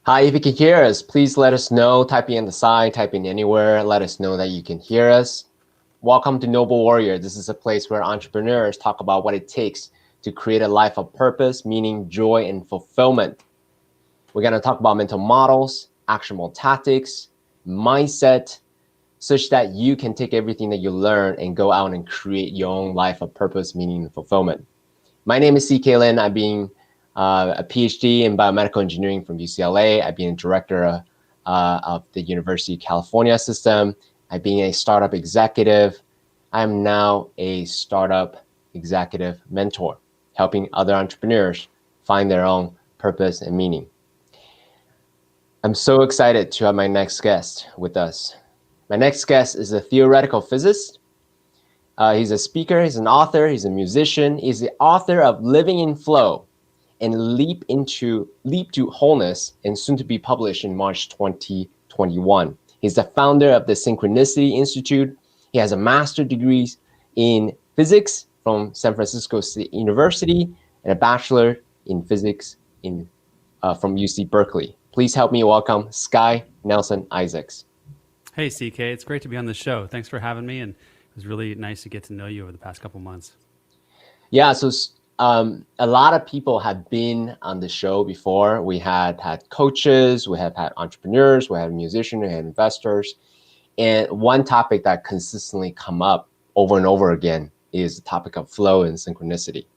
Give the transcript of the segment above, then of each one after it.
Hi, if you can hear us, please let us know. Type in the side, type in anywhere. Let us know that you can hear us. Welcome to Noble Warrior. This is a place where entrepreneurs talk about what it takes to create a life of purpose, meaning, joy, and fulfillment. We're going to talk about mental models, actionable tactics, mindset, such that you can take everything that you learn and go out and create your own life of purpose, meaning, and fulfillment. My name is C.K. Lin. I've been a PhD in biomedical engineering from UCLA. I've been a director of the University of California system. I've been a startup executive. I'm now a startup executive mentor, helping other entrepreneurs find their own purpose and meaning. I'm so excited to have my next guest with us. My next guest is a theoretical physicist. He's a speaker, he's an author, he's a musician. He's the author of Living in Flow and Leap to Wholeness, and soon to be published in March 2021. He's the founder of the Synchronicity Institute. He has a master's degree in physics from San Francisco State University and a bachelor in physics from UC Berkeley. Please help me welcome Sky Nelson Isaacs. Hey, CK, it's great to be on the show. Thanks for having me, and it was really nice to get to know you over the past couple months. Yeah, so a lot of people have been on the show before. We had coaches, we have had entrepreneurs, we had musicians, we had investors. And one topic that consistently come up over and over again is the topic of flow and synchronicity.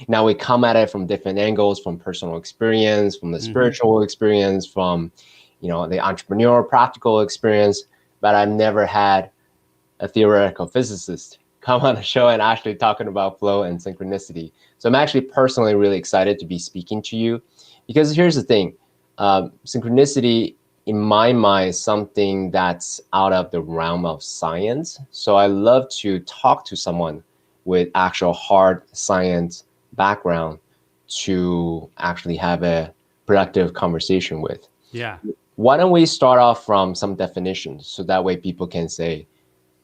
Now we come at it from different angles, from personal experience, from the spiritual experience, from the entrepreneurial practical experience, but I've never had a theoretical physicist come on a show and actually talking about flow and synchronicity. So I'm actually personally really excited to be speaking to you, because here's the thing, synchronicity in my mind is something that's out of the realm of science. So I love to talk to someone with actual hard science background to actually have a productive conversation with. Yeah. Why don't we start off from some definitions, so that way people can say,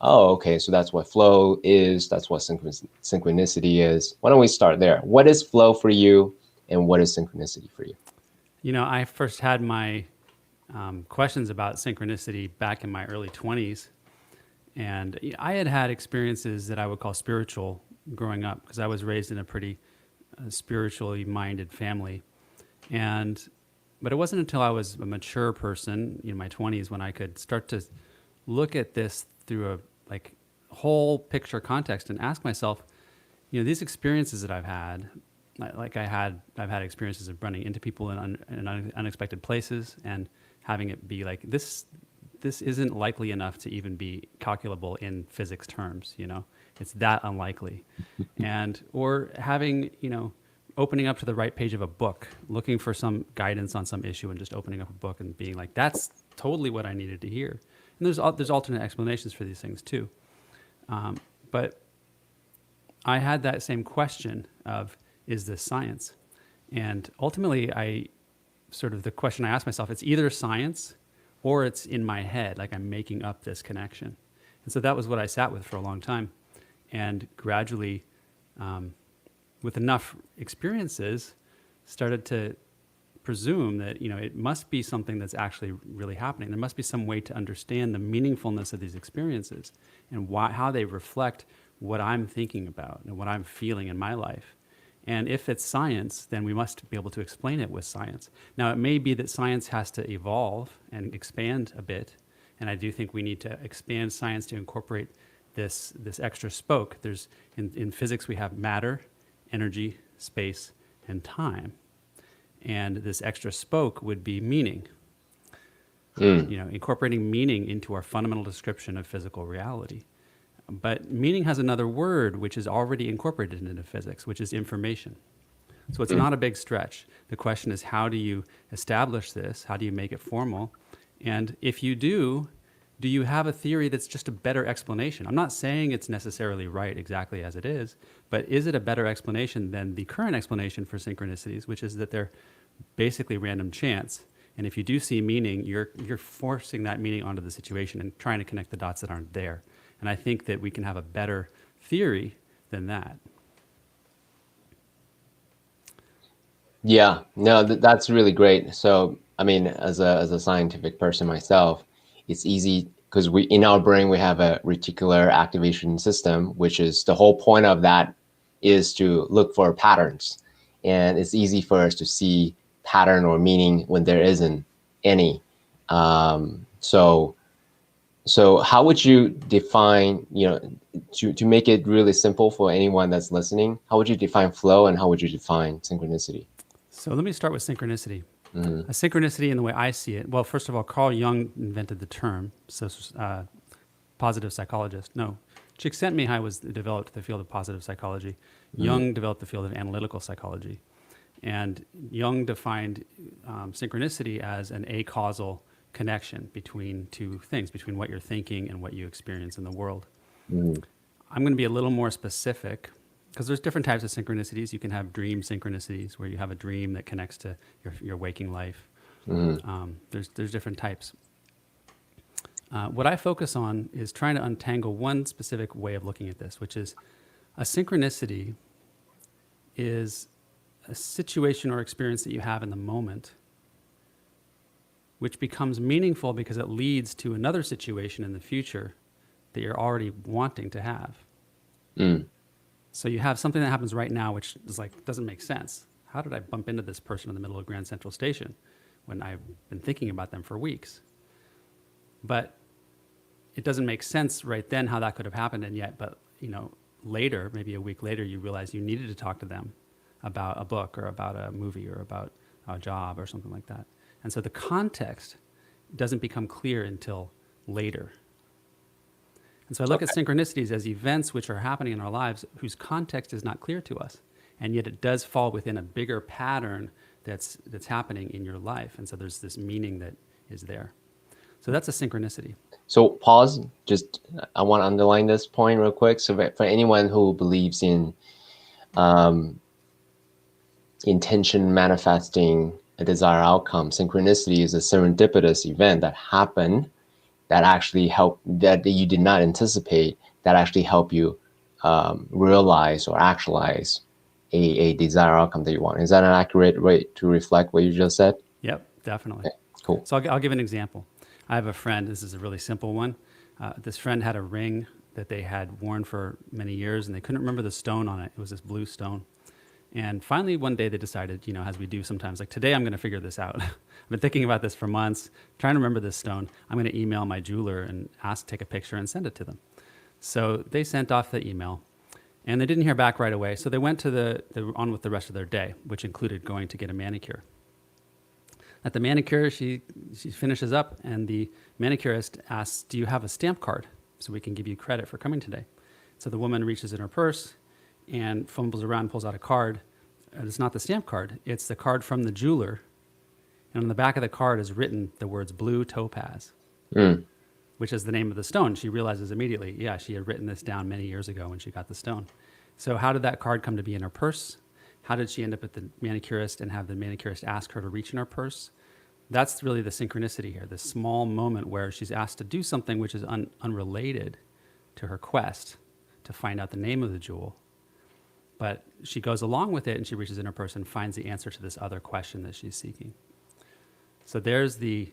oh, okay, so that's what flow is, that's what synchronicity is. Why don't we start there? What is flow for you, and what is synchronicity for you? You know, I first had my questions about synchronicity back in my early 20s. And I had experiences that I would call spiritual growing up, because I was raised in a pretty spiritually minded family. But it wasn't until I was a mature person in my 20s when I could start to look at this through a whole picture context and ask myself, these experiences that I've had, I've had experiences of running into people in unexpected places and having it be like, this isn't likely enough to even be calculable in physics terms, it's that unlikely. Or having, opening up to the right page of a book, looking for some guidance on some issue and just opening up a book and being like, that's totally what I needed to hear. And there's alternate explanations for these things too. But I had that same question of, is this science? And ultimately, the question I asked myself, it's either science or it's in my head, like I'm making up this connection. And so that was what I sat with for a long time. And gradually, with enough experiences, started to presume that it must be something that's actually really happening. There must be some way to understand the meaningfulness of these experiences and how they reflect what I'm thinking about and what I'm feeling in my life. And if it's science, then we must be able to explain it with science. Now, it may be that science has to evolve and expand a bit, and I do think we need to expand science to incorporate this extra spoke. There's in physics we have matter, energy, space, and time. And this extra spoke would be meaning. Incorporating meaning into our fundamental description of physical reality. But meaning has another word which is already incorporated into physics, which is information. So it's not a big stretch. The question is, how do you establish this? How do you make it formal? And if you do you have a theory that's just a better explanation? I'm not saying it's necessarily right exactly as it is, but is it a better explanation than the current explanation for synchronicities, which is that they're basically random chance? And if you do see meaning, you're forcing that meaning onto the situation and trying to connect the dots that aren't there. And I think that we can have a better theory than that. Yeah, no, that's really great. So I mean, as a scientific person myself, it's easy because we in our brain we have a reticular activation system, which is the whole point of that is to look for patterns, and it's easy for us to see pattern or meaning when there isn't any. So so how would you define, to make it really simple for anyone that's listening, how would you define flow and how would you define synchronicity? So let me start with synchronicity. Mm-hmm. A synchronicity, in the way I see it, well, first of all, Carl Jung invented the term, so positive psychologist. No, Csikszentmihalyi was developed the field of positive psychology. Jung developed the field of analytical psychology. And Jung defined synchronicity as an acausal connection between two things, between what you're thinking and what you experience in the world. Mm-hmm. I'm going to be a little more specific because there's different types of synchronicities. You can have dream synchronicities where you have a dream that connects to your waking life. There's different types. What I focus on is trying to untangle one specific way of looking at this, which is a synchronicity is a situation or experience that you have in the moment, which becomes meaningful because it leads to another situation in the future that you're already wanting to have. Mm. So you have something that happens right now, which is like, doesn't make sense. How did I bump into this person in the middle of Grand Central Station when I've been thinking about them for weeks? But it doesn't make sense right then how that could have happened. And yet, but later, maybe a week later, you realize you needed to talk to them about a book or about a movie or about a job or something like that. And so the context doesn't become clear until later. And so I look at synchronicities as events which are happening in our lives whose context is not clear to us. And yet it does fall within a bigger pattern that's happening in your life. And so there's this meaning that is there. So that's a synchronicity. So pause, I want to underline this point real quick. So for anyone who believes in intention manifesting a desired outcome, synchronicity is a serendipitous event that happened that actually that you did not anticipate, that actually help you realize or actualize a desired outcome that you want. Is that an accurate way to reflect what you just said? Yep, definitely. Okay, cool. So I'll give an example. I have a friend, this is a really simple one. This friend had a ring that they had worn for many years and they couldn't remember the stone on it. It was this blue stone. And finally, one day they decided, as we do sometimes, like today I'm going to figure this out. I've been thinking about this for months, trying to remember this stone. I'm going to email my jeweler and take a picture and send it to them. So they sent off the email and they didn't hear back right away. So they went to on with the rest of their day, which included going to get a manicure. At the manicure, she finishes up and the manicurist asks, "Do you have a stamp card so we can give you credit for coming today?" So the woman reaches in her purse and fumbles around, pulls out a card. And it's not the stamp card. It's the card from the jeweler. And on the back of the card is written the words blue topaz, which is the name of the stone. She realizes immediately, yeah, she had written this down many years ago when she got the stone. So how did that card come to be in her purse? How did she end up at the manicurist and have the manicurist ask her to reach in her purse? That's really the synchronicity here, this small moment where she's asked to do something which is unrelated to her quest to find out the name of the jewel. But she goes along with it and she reaches in her purse and finds the answer to this other question that she's seeking. So there's the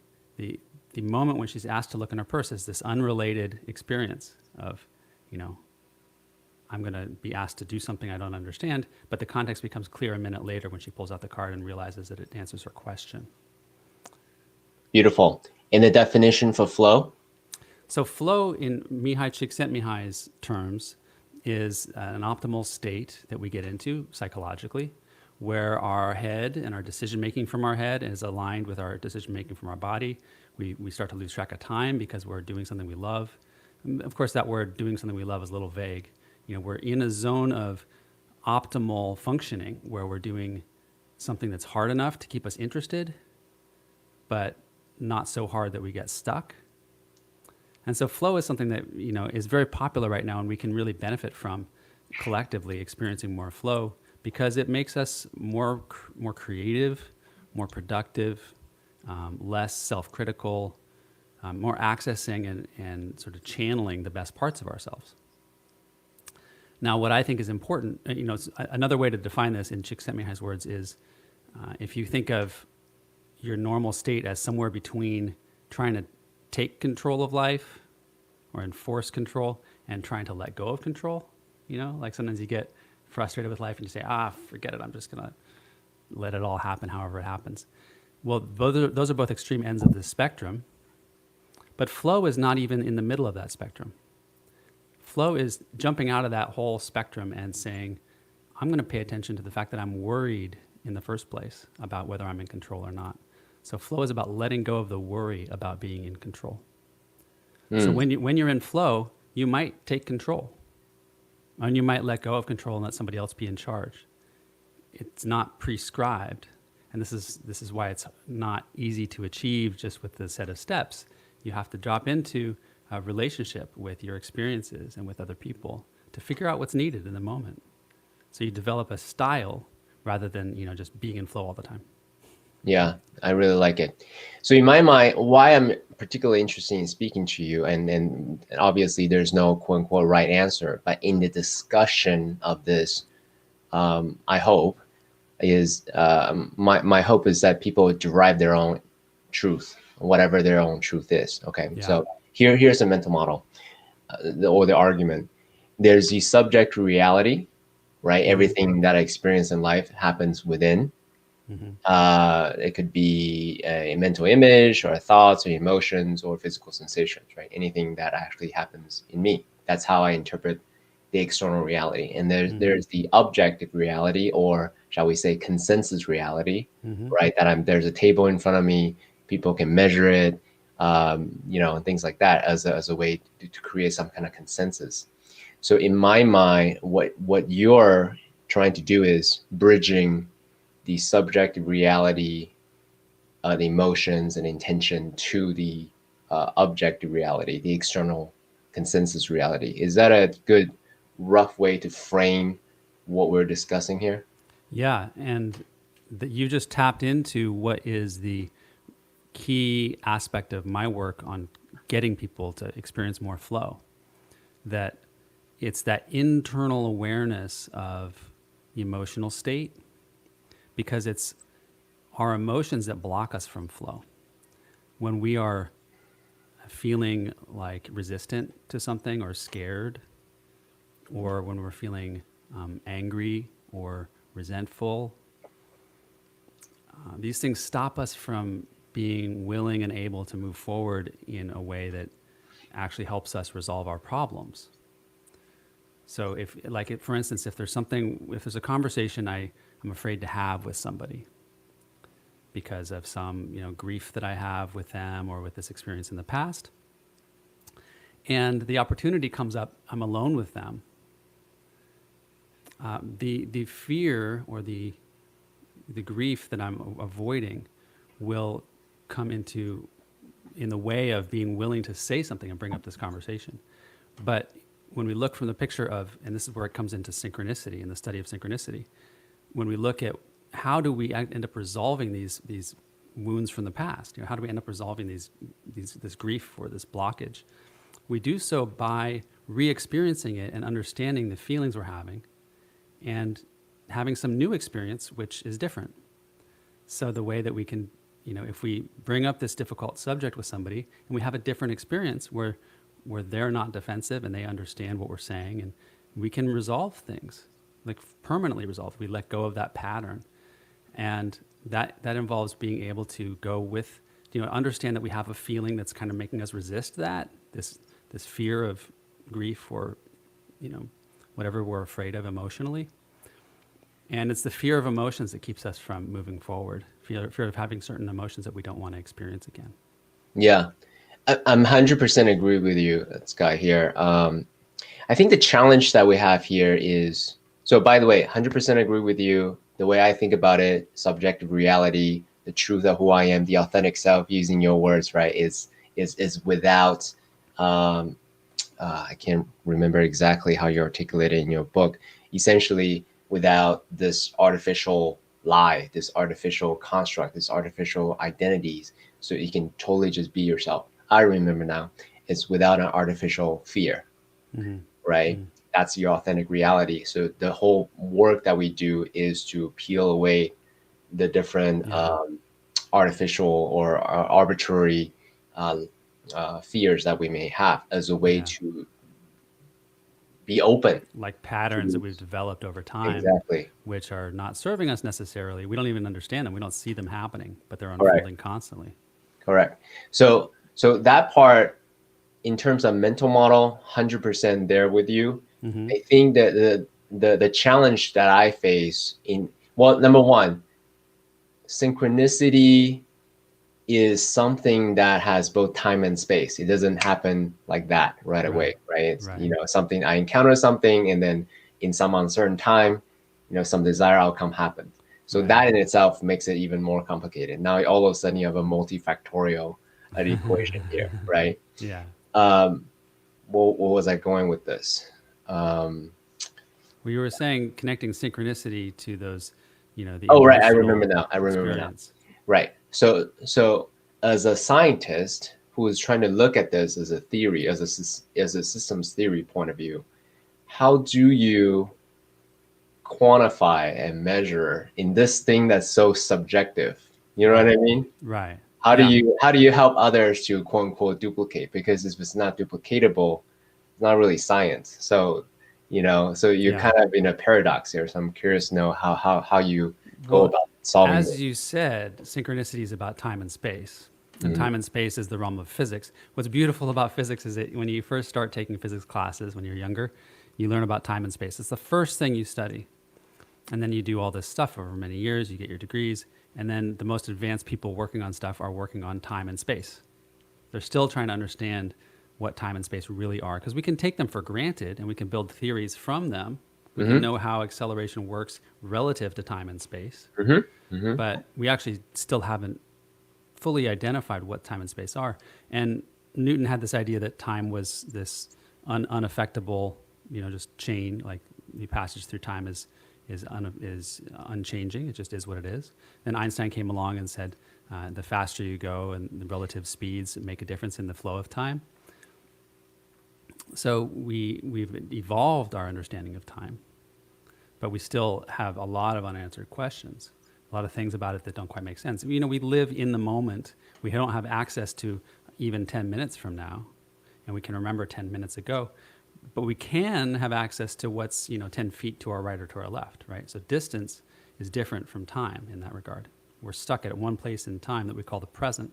moment when she's asked to look in her purse is this unrelated experience of, I'm going to be asked to do something I don't understand, but the context becomes clear a minute later when she pulls out the card and realizes that it answers her question. Beautiful. And the definition for flow? So flow in Csikszentmihalyi's terms is an optimal state that we get into psychologically, where our head and our decision-making from our head is aligned with our decision-making from our body. We start to lose track of time because we're doing something we love. And of course, that word doing something we love is a little vague. We're in a zone of optimal functioning where we're doing something that's hard enough to keep us interested, but not so hard that we get stuck. And so flow is something that, is very popular right now and we can really benefit from collectively experiencing more flow because it makes us more creative, more productive, less self-critical, more accessing and sort of channeling the best parts of ourselves. Now, what I think is important, another way to define this in Csikszentmihalyi's words is if you think of, your normal state as somewhere between trying to take control of life or enforce control and trying to let go of control. You know, like sometimes you get frustrated with life and you say, forget it. I'm just going to let it all happen however it happens. Well, those are both extreme ends of the spectrum. But flow is not even in the middle of that spectrum. Flow is jumping out of that whole spectrum and saying, I'm going to pay attention to the fact that I'm worried in the first place about whether I'm in control or not. So flow is about letting go of the worry about being in control. So when you're in flow, you might take control, and you might let go of control and let somebody else be in charge. It's not prescribed, and this is why it's not easy to achieve just with the set of steps. You have to drop into a relationship with your experiences and with other people to figure out what's needed in the moment. So you develop a style rather than just being in flow all the time. Yeah, I really like it. So in my mind, why I'm particularly interested in speaking to you, and obviously there's no quote unquote right answer, but in the discussion of this, I hope is my hope is that people derive their own truth, whatever their own truth is. Okay, Yeah. so here's a mental model, or the argument. There's the subject reality, right? Everything that I experience in life happens within. It could be a mental image or thoughts or emotions or physical sensations, right? Anything that actually happens in me. That's how I interpret the external reality. And there's the objective reality, or shall we say consensus reality, right? That there's a table in front of me, people can measure it, and things like that as a way to create some kind of consensus. So in my mind, what you're trying to do is bridging the subjective reality, the emotions and intention to the objective reality, the external consensus reality. Is that a good rough way to frame what we're discussing here? Yeah, and you just tapped into what is the key aspect of my work on getting people to experience more flow. That it's that internal awareness of emotional state, because it's our emotions that block us from flow. When we are feeling like resistant to something or scared, or when we're feeling angry or resentful, these things stop us from being willing and able to move forward in a way that actually helps us resolve our problems. So for instance, if there's a conversation I'm afraid to have with somebody because of some, grief that I have with them or with this experience in the past, and the opportunity comes up, I'm alone with them, the fear or the grief that I'm avoiding will come in the way of being willing to say something and bring up this conversation. But when we look from the picture of, and this is where it comes into synchronicity and the study of synchronicity, when we look at how do we end up resolving these wounds from the past, how do we end up resolving this grief or this blockage? We do so by re-experiencing it and understanding the feelings we're having and having some new experience, which is different. So the way that we can, if we bring up this difficult subject with somebody and we have a different experience where they're not defensive and they understand what we're saying, and we can resolve things, like permanently resolve. We let go of that pattern. And that involves being able to go with, understand that we have a feeling that's kind of making us resist this fear of grief or, whatever we're afraid of emotionally. And it's the fear of emotions that keeps us from moving forward, fear of having certain emotions that we don't want to experience again. Yeah, I'm 100% agree with you, Scott, here. I think the challenge that we have here is, so by the way, 100% agree with you. The way I think about it, subjective reality, the truth of who I am, the authentic self, using your words, right, is without, I can't remember exactly how you articulate it in your book, essentially without this artificial lie, this artificial construct, this artificial identities, so you can totally just be yourself. I remember now, it's without an artificial fear, right? That's your authentic reality. So the whole work that we do is to peel away the different artificial or arbitrary fears that we may have as a way Yeah. to be open Like patterns that to we've developed over time, exactly which are not serving us necessarily. We don't even understand them. We don't see them happening, but they're correct. unfolding constantly. Correct. So that part in terms of mental model, 100% there with you. Mm-hmm. I think that the challenge that I face in, well, number one, synchronicity is something that has both time and space. It doesn't happen like that right away, Right. right? It's, Right. something I encounter something and then in some uncertain time, some desired outcome happens. So Right. that in itself makes it even more complicated. Now all of a sudden you have a multifactorial equation here, right? Yeah. Um, what was I going with this? Um, Well, you were saying connecting synchronicity to those, the oh, right. I remember emotional now. I remember now. experience. Right. So as a scientist who is trying to look at this as a theory, as a systems theory point of view, how do you quantify and measure in this thing that's so subjective? You know what I Right. mean? Right. How do Yeah. you help others to quote unquote duplicate? Because if it's not duplicatable, it's not really science. So so you're Yeah. kind of in a paradox here. So I'm curious to know how you go Well, about solving as this. you said, synchronicity is about time and space. And Mhm. time and space is the realm of physics. What's beautiful about physics is that when you first start taking physics classes when you're younger, you learn about time and space. It's the first thing you study. And then you do all this stuff over many years, you get your degrees, and then the most advanced people working on stuff are working on time and space. They're still trying to understand what time and space really are because we can take them for granted and we can build theories from them. We can Mhm. know how acceleration works relative to time and space, Mhm. Mhm. but we actually still haven't fully identified what time and space are. And Newton had this idea that time was this unaffectable, just chain, like the passage through time is unchanging. It just is what it is. Then Einstein came along and said, the faster you go and the relative speeds make a difference in the flow of time. So we've evolved our understanding of time, but we still have a lot of unanswered questions, a lot of things about it that don't quite make sense. We live in the moment. We don't have access to even 10 minutes from now, and we can remember 10 minutes ago, but we can have access to what's 10 feet to our right or to our left, right? So distance is different from time in that regard. We're stuck at one place in time that we call the present.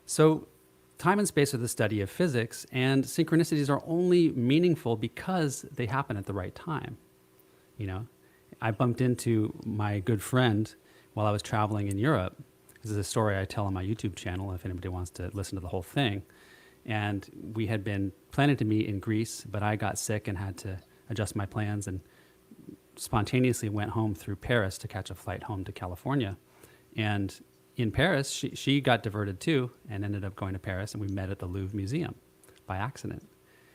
So time and space are the study of physics, and synchronicities are only meaningful because they happen at the right time. I bumped into my good friend while I was traveling in Europe. This is a story I tell on my YouTube channel if anybody wants to listen to the whole thing. And we had been planning to meet in Greece, but I got sick and had to adjust my plans and spontaneously went home through Paris to catch a flight home to California. And in Paris, she got diverted too and ended up going to Paris, and we met at the Louvre Museum by accident.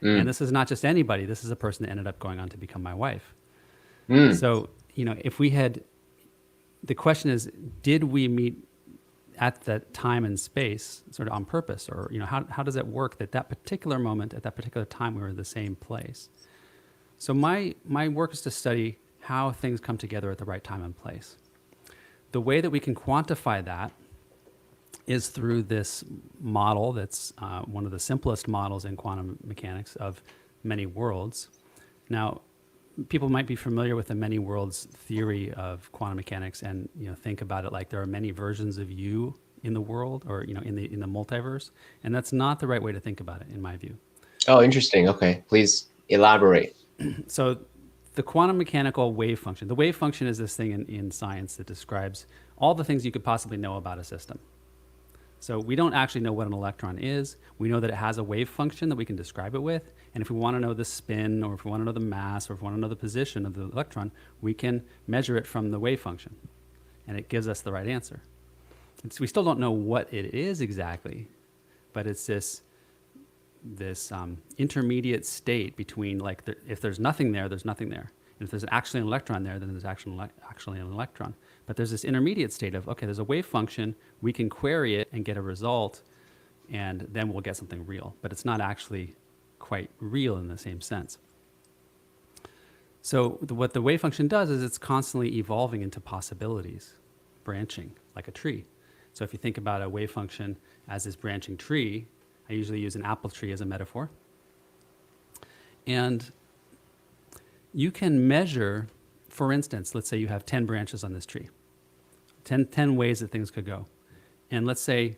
And Mm. this is not just anybody. This is a person that ended up going on to become my wife. Mm. So, if we had, the question is, did we meet at that time and space sort of on purpose? Or, how does it work that particular moment, at that particular time, we were in the same place? So my work is to study how things come together at the right time and place. The way that we can quantify that is through this model that's one of the simplest models in quantum mechanics of many worlds. Now, people might be familiar with the many worlds theory of quantum mechanics and think about it like there are many versions of you in the world or in the multiverse, and that's not the right way to think about it in my view. Oh, interesting. Okay, please elaborate. So the quantum mechanical wave function, the wave function is this thing in science that describes all the things you could possibly know about a system. So we don't actually know what an electron is. We know that it has a wave function that we can describe it with. And if we want to know the spin, or if we want to know the mass, or if we want to know the position of the electron, we can measure it from the wave function. And it gives us the right answer. We still don't know what it is exactly, but it's this intermediate state between, like, if there's nothing there, there's nothing there. And if there's actually an electron there, then there's actually an electron. But there's this intermediate state of, okay, there's a wave function, we can query it and get a result, and then we'll get something real. But it's not actually quite real in the same sense. So what the wave function does is it's constantly evolving into possibilities, branching like a tree. So if you think about a wave function as this branching tree, I usually use an apple tree as a metaphor. And you can measure, for instance, let's say you have 10 branches on this tree, 10 ways that things could go. And let's say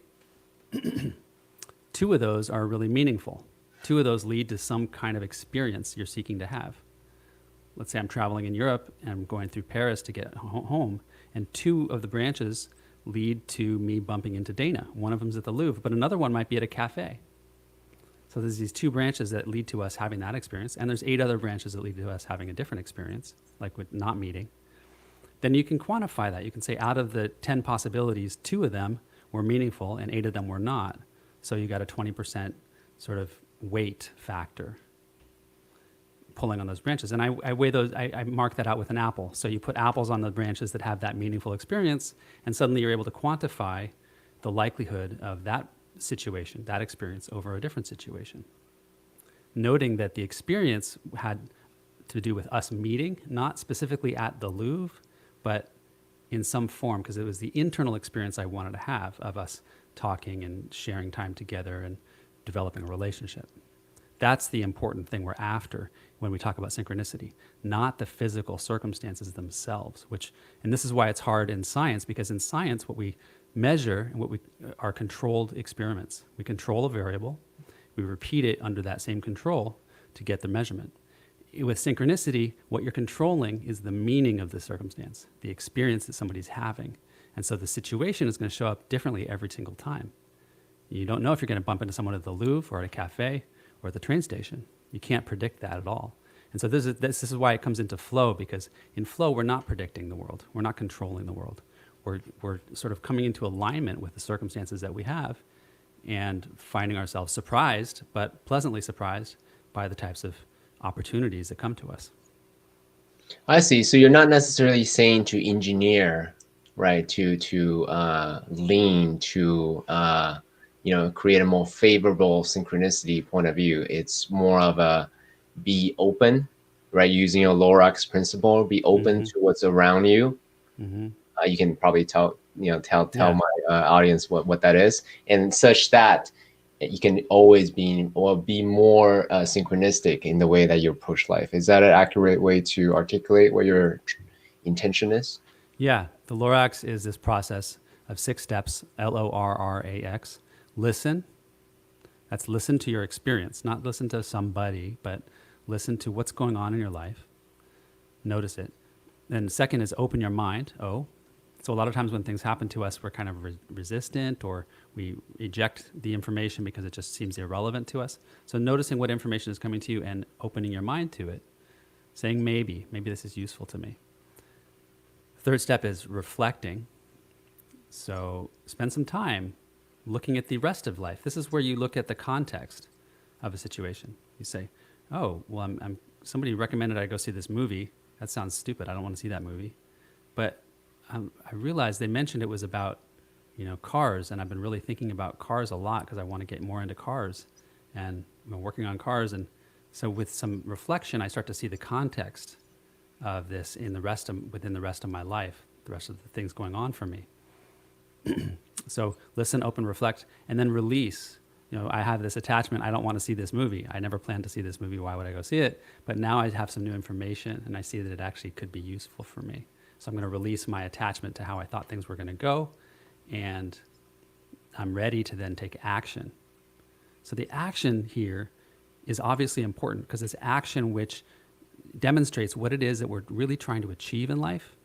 2 of those are really meaningful. 2 of those lead to some kind of experience you're seeking to have. Let's say I'm traveling in Europe and I'm going through Paris to get home, and 2 of the branches lead to me bumping into Dana. One of them's at the Louvre, but another one might be at a cafe. So there's these 2 branches that lead to us having that experience, and there's 8 other branches that lead to us having a different experience, like with not meeting. Then you can quantify that. You can say out of the 10 possibilities, 2 of them were meaningful and 8 of them were not. So you got a 20% sort of weight factor pulling on those branches. And I weigh those, I mark that out with an apple. So you put apples on the branches that have that meaningful experience, and suddenly you're able to quantify the likelihood of that situation, that experience over a different situation. Noting that the experience had to do with us meeting, not specifically at the Louvre, but in some form, because it was the internal experience I wanted to have of us talking and sharing time together and developing a relationship. That's the important thing we're after when we talk about synchronicity, not the physical circumstances themselves, and this is why it's hard in science, because in science, what we measure and what we are controlled experiments. We control a variable, we repeat it under that same control to get the measurement. With synchronicity, what you're controlling is the meaning of the circumstance, the experience that somebody's having. And so the situation is going to show up differently every single time. You don't know if you're going to bump into someone at the Louvre or at a cafe or at the train station. You can't predict that at all. And so this is why it comes into flow, because in flow, we're not predicting the world. We're not controlling the world. We're sort of coming into alignment with the circumstances that we have and finding ourselves surprised, but pleasantly surprised by the types of opportunities that come to us. I see. So you're not necessarily saying to engineer, right? To lean to create a more favorable synchronicity point of view. It's more of a be open, right? Using your Lorax principle, be open to what's around you. Mm-hmm. You can probably tell my audience what that is, and such that you can always be more synchronistic in the way that you approach life. Is that an accurate way to articulate what your intention is? Yeah, the Lorax is this process of 6 steps, LORRAX. Listen. That's listen to your experience, not listen to somebody, but listen to what's going on in your life. Notice it. Then second is open your mind. So a lot of times when things happen to us, we're kind of resistant, or we eject the information because it just seems irrelevant to us. So noticing what information is coming to you and opening your mind to it, saying maybe this is useful to me. Third step is reflecting. So spend some time looking at the rest of life. This is where you look at the context of a situation. You say, oh, well, somebody recommended I go see this movie. That sounds stupid. I don't want to see that movie. But I realized they mentioned it was about, cars, and I've been really thinking about cars a lot because I want to get more into cars and working on cars. And so with some reflection, I start to see the context of this within the rest of my life, the rest of the things going on for me. So listen, open, reflect, and then release. I have this attachment. I don't want to see this movie. I never planned to see this movie. Why would I go see it? But now I have some new information, and I see that it actually could be useful for me. So I'm going to release my attachment to how I thought things were going to go, and I'm ready to then take action. So the action here is obviously important because it's action which demonstrates what it is that we're really trying to achieve in life.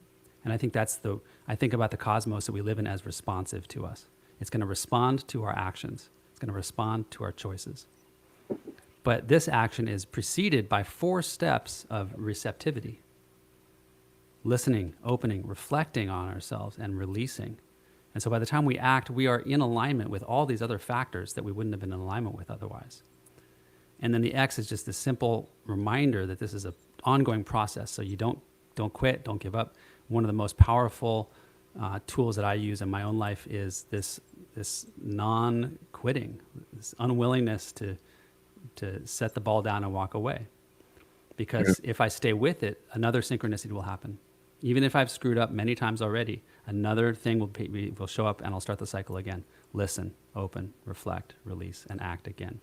And I think I think about the cosmos that we live in as responsive to us. It's going to respond to our actions. It's going to respond to our choices. But this action is preceded by 4 steps of receptivity. Listening, opening, reflecting on ourselves, and releasing. And so by the time we act, we are in alignment with all these other factors that we wouldn't have been in alignment with otherwise. And then the X is just this simple reminder that this is an ongoing process. So you don't quit, don't give up. One of the most powerful tools that I use in my own life is this non-quitting, this unwillingness to set the ball down and walk away. Because if I stay with it, another synchronicity will happen. Even if I've screwed up many times already, another thing will show up and I'll start the cycle again. Listen, open, reflect, release, and act again.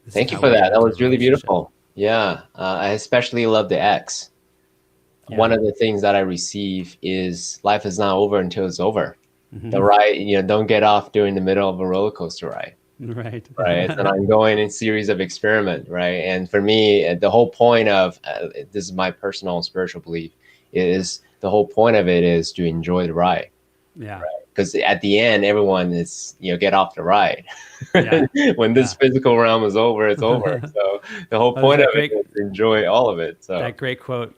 This is Thank you how for we get that. That into a was really relationship. beautiful. Yeah, I especially love the X. One Yeah. of the things that I receive is life is not over until it's over. The ride, don't get off during the middle of a roller coaster ride. Right. Right, it's an ongoing series of experiment, right? And for me, the whole point of this is my personal spiritual belief, is the whole point of it is to enjoy the ride, Yeah. because at the end, everyone is get off the ride. Yeah. When this Yeah. physical realm is over, it's over. So the whole There's point of it is to enjoy all of it. So that great quote.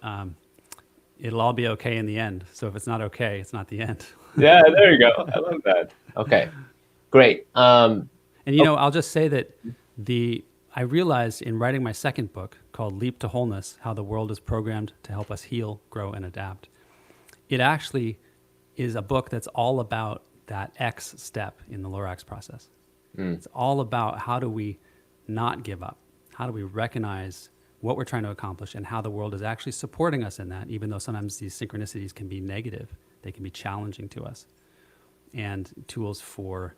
It'll all be okay in the end. So if it's not okay, it's not the end. yeah, there you go. I love that. Okay, great. And I'll just say that I realized in writing my second book called Leap to Wholeness: How the World is Programmed to Help Us Heal, Grow, and Adapt. It actually is a book that's all about that X step in the Lorax process. It's all about how do we not give up? How do we recognize what we're trying to accomplish and how the world is actually supporting us in that, even though sometimes these synchronicities can be negative, they can be challenging to us. And tools for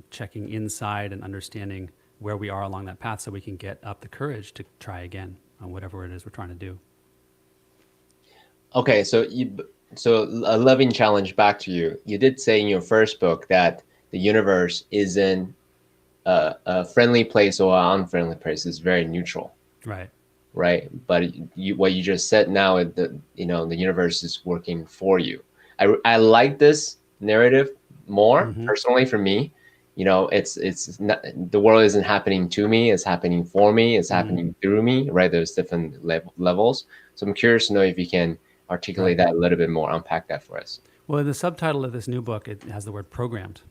checking inside and understanding where we are along that path so we can get up the courage to try again on whatever it is we're trying to do. Okay, so a loving challenge back to you. You did say in your first book that the universe isn't a friendly place or an unfriendly place. It's very neutral, Right. right? But what you just said now, the universe is working for you. I like this narrative more personally for me. It's not, the world isn't happening to me, it's happening for me, it's happening through me, right? There's different levels. So I'm curious to know if you can articulate that a little bit more, unpack that for us. Well, in the subtitle of this new book, it has the word programmed.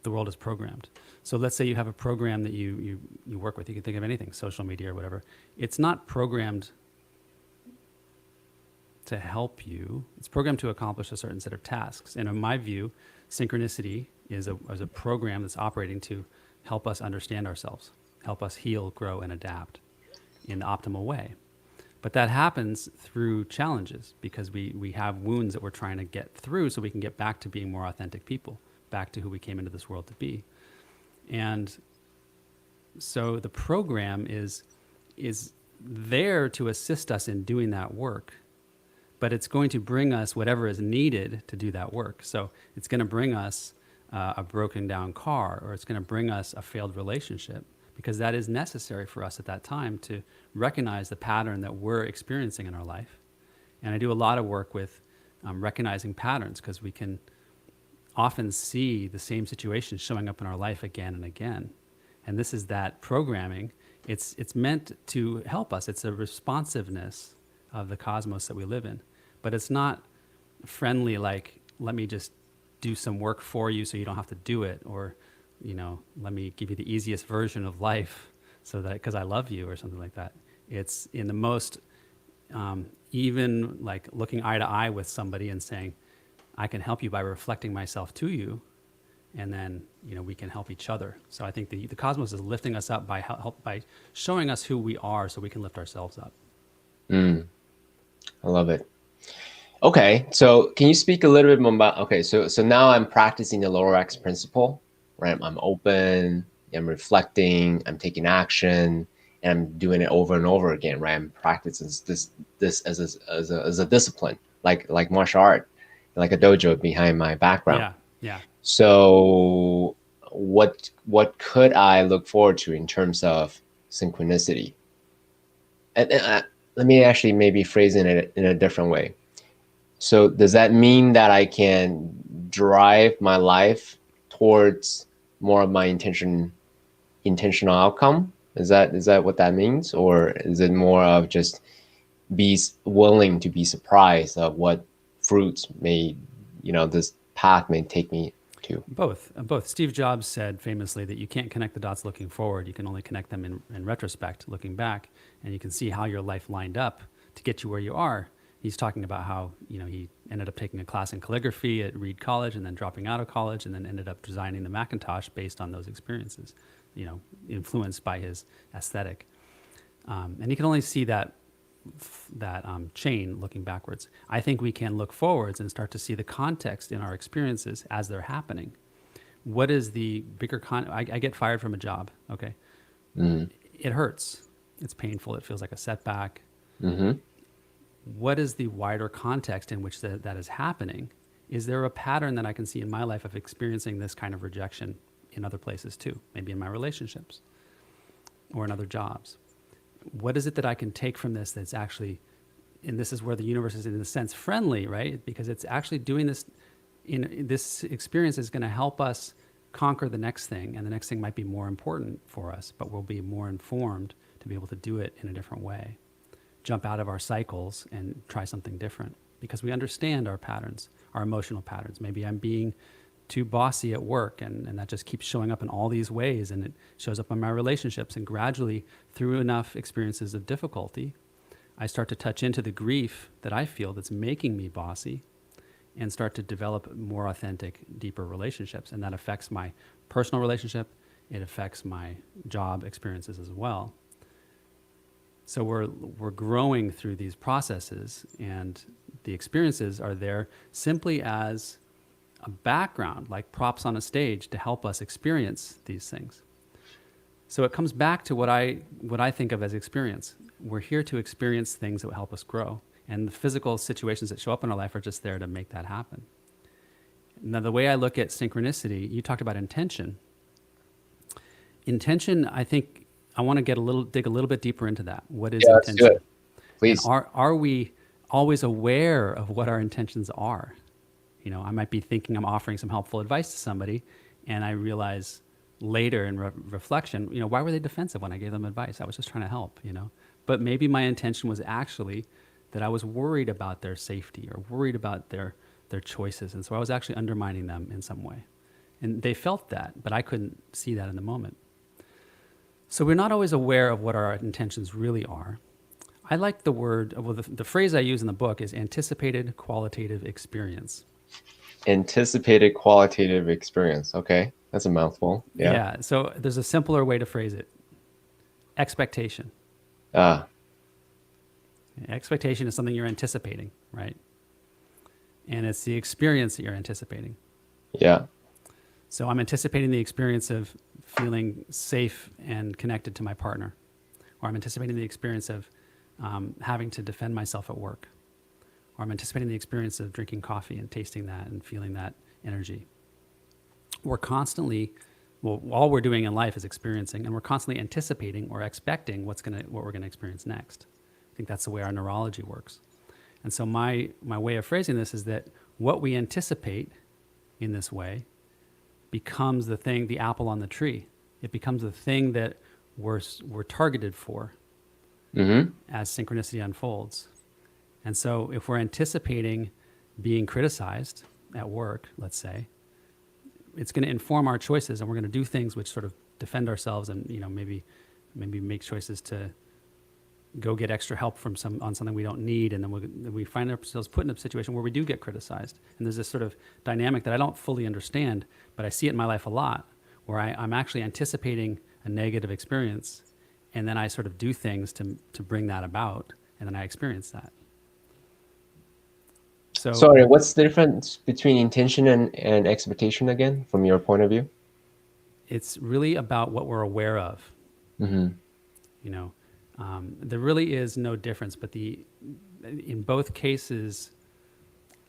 The world is programmed. So let's say you have a program that you work with. You can think of anything, social media or whatever. It's not programmed to help you. It's programmed to accomplish a certain set of tasks. And in my view, synchronicity is a program that's operating to help us understand ourselves, help us heal, grow, and adapt in the optimal way. But that happens through challenges because we have wounds that we're trying to get through so we can get back to being more authentic people, back to who we came into this world to be. And so the program is there to assist us in doing that work, but it's going to bring us whatever is needed to do that work. So it's going to bring us a broken down car, or it's going to bring us a failed relationship, because that is necessary for us at that time to recognize the pattern that we're experiencing in our life. And I do a lot of work with recognizing patterns, because we can often see the same situations showing up in our life again and again. And this is that programming. It's meant to help us. It's a responsiveness of the cosmos that we live in. But it's not friendly, like, let me just do some work for you so you don't have to do it, or let me give you the easiest version of life so that because I love you, or something like that. It's in the most even, like, looking eye to eye with somebody and saying, I can help you by reflecting myself to you, and then we can help each other. So I think the cosmos is lifting us up by showing us who we are so we can lift ourselves up. I love it. Okay, so can you speak a little bit more about, okay, so now I'm practicing the Lorax Principle, right? I'm open, I'm reflecting, I'm taking action, and I'm doing it over and over again, right? I'm practicing this as a discipline, like martial art, like a dojo behind my background. Yeah. So what could I look forward to in terms of synchronicity? And let me actually maybe phrase it in a different way. So does that mean that I can drive my life towards more of my intentional outcome? Is that what that means? Or is it more of just be willing to be surprised of what fruits may, this path may take me to? Both. Steve Jobs said famously that you can't connect the dots looking forward. You can only connect them in retrospect, looking back, and you can see how your life lined up to get you where you are. He's talking about how he ended up taking a class in calligraphy at Reed College, and then dropping out of college, and then ended up designing the Macintosh based on those experiences, influenced by his aesthetic. And you can only see that chain looking backwards. I think we can look forwards and start to see the context in our experiences as they're happening. What is the bigger I get fired from a job. Okay. It hurts. It's painful. It feels like a setback. What is the wider context in which that is happening? Is there a pattern that I can see in my life of experiencing this kind of rejection in other places too? Maybe in my relationships or in other jobs. What is it that I can take from this that's actually, and this is where the universe is in a sense friendly, right? Because it's actually doing this, this experience is going to help us conquer the next thing, and the next thing might be more important for us, but we'll be more informed to be able to do it in a different way. Jump out of our cycles and try something different because we understand our patterns, our emotional patterns. Maybe I'm being too bossy at work, and that just keeps showing up in all these ways, and it shows up in my relationships, and gradually through enough experiences of difficulty, I start to touch into the grief that I feel that's making me bossy and start to develop more authentic, deeper relationships. And that affects my personal relationship. It affects my job experiences as well. So we're growing through these processes, and the experiences are there simply as a background, like props on a stage to help us experience these things. So it comes back to what I think of as experience. We're here to experience things that will help us grow. And the physical situations that show up in our life are just there to make that happen. Now, the way I look at synchronicity, you talked about intention. Intention, I think I want to dig a little bit deeper into that. What is intention? Let's do it. Please. And are we always aware of what our intentions are? You know, I might be thinking I'm offering some helpful advice to somebody, and I realize later in reflection, you know, why were they defensive when I gave them advice? I was just trying to help, you know. But maybe my intention was actually that I was worried about their safety or worried about their choices. And so I was actually undermining them in some way. And they felt that, but I couldn't see that in the moment. So we're not always aware of what our intentions really are. I like the word, well, the phrase I use in the book is anticipated qualitative experience. Anticipated qualitative experience. Okay. That's a mouthful. Yeah. So there's a simpler way to phrase it. Expectation. Expectation is something you're anticipating, right? And it's the experience that you're anticipating. Yeah. So I'm anticipating the experience of feeling safe and connected to my partner, or I'm anticipating the experience of having to defend myself at work, or I'm anticipating the experience of drinking coffee and tasting that and feeling that energy. We're constantly, well, all we're doing in life is experiencing, and we're constantly anticipating or expecting what we're gonna experience next. I think that's the way our neurology works. And so my way of phrasing this is that what we anticipate in this way becomes the thing, the apple on the tree. It becomes the thing that we're targeted for as synchronicity unfolds. And so if we're anticipating being criticized at work, let's say, it's going to inform our choices, and we're going to do things which sort of defend ourselves, and you know, maybe make choices to go get extra help from on something we don't need, and then we find ourselves put in a situation where we do get criticized. And there's this sort of dynamic that I don't fully understand, but I see it in my life a lot, where I'm actually anticipating a negative experience, and then I sort of do things to bring that about, and then I experience that. So, sorry, what's the difference between intention and expectation again, from your point of view? It's really about what we're aware of. You know, there really is no difference, but in both cases,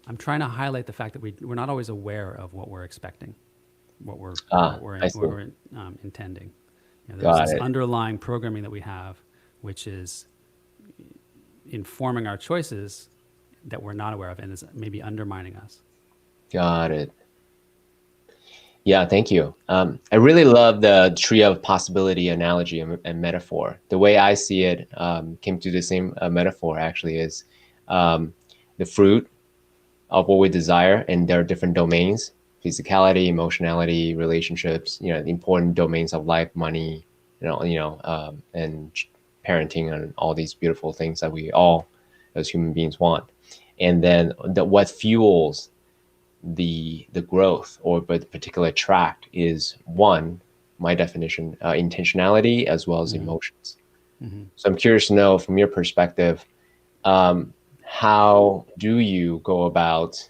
I'm trying to highlight the fact that we're not always aware of what we're expecting, what we're intending. You know, there's this underlying programming that we have, which is informing our choices that we're not aware of, and is maybe undermining us. Got it. Yeah, thank you. I really love the tree of possibility analogy and metaphor. The way I see it, came to the same metaphor actually, is the fruit of what we desire, and there are different domains: physicality, emotionality, relationships. You know, the important domains of life, money, and parenting, and all these beautiful things that we all, as human beings, want. And then what fuels the growth or the particular tract is, one, my definition, intentionality as well as emotions. So I'm curious to know, from your perspective, how do you go about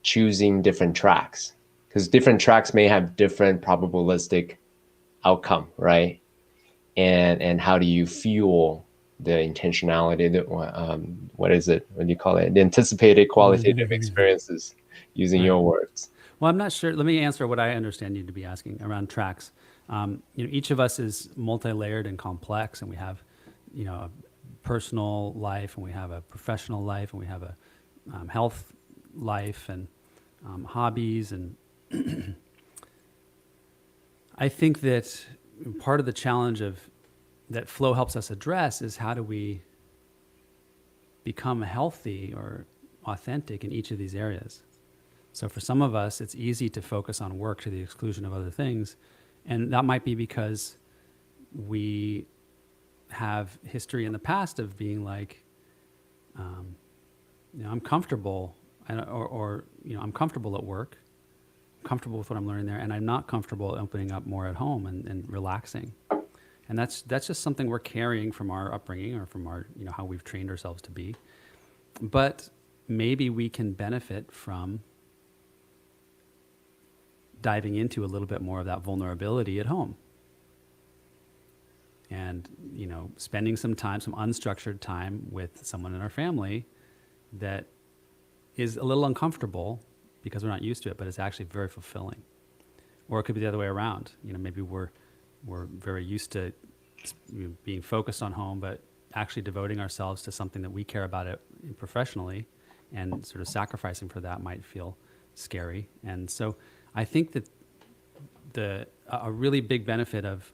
choosing different tracks? Because different tracks may have different probabilistic outcome, right? And how do you fuel the intentionality, what is it, what do you call it, the anticipated qualitative experiences, using Right. your words? Well, I'm not sure. Let me answer what I understand you to be asking around tracks. Each of us is multi-layered and complex, and we have, a personal life, and we have a professional life, and we have a health life, and hobbies. And I think that part of the challenge of that flow helps us address is how do we become healthy or authentic in each of these areas. So for some of us, it's easy to focus on work to the exclusion of other things. And that might be because we have history in the past of being like, I'm comfortable, or I'm comfortable at work, I'm comfortable with what I'm learning there, and I'm not comfortable opening up more at home and relaxing. And that's just something we're carrying from our upbringing or from our, how we've trained ourselves to be. But maybe we can benefit from diving into a little bit more of that vulnerability at home. And, spending some time, some unstructured time with someone in our family that is a little uncomfortable because we're not used to it, but it's actually very fulfilling. Or it could be the other way around. Maybe we're very used to being focused on home, but actually devoting ourselves to something that we care about it professionally, and sort of sacrificing for that might feel scary. And so I think that a really big benefit of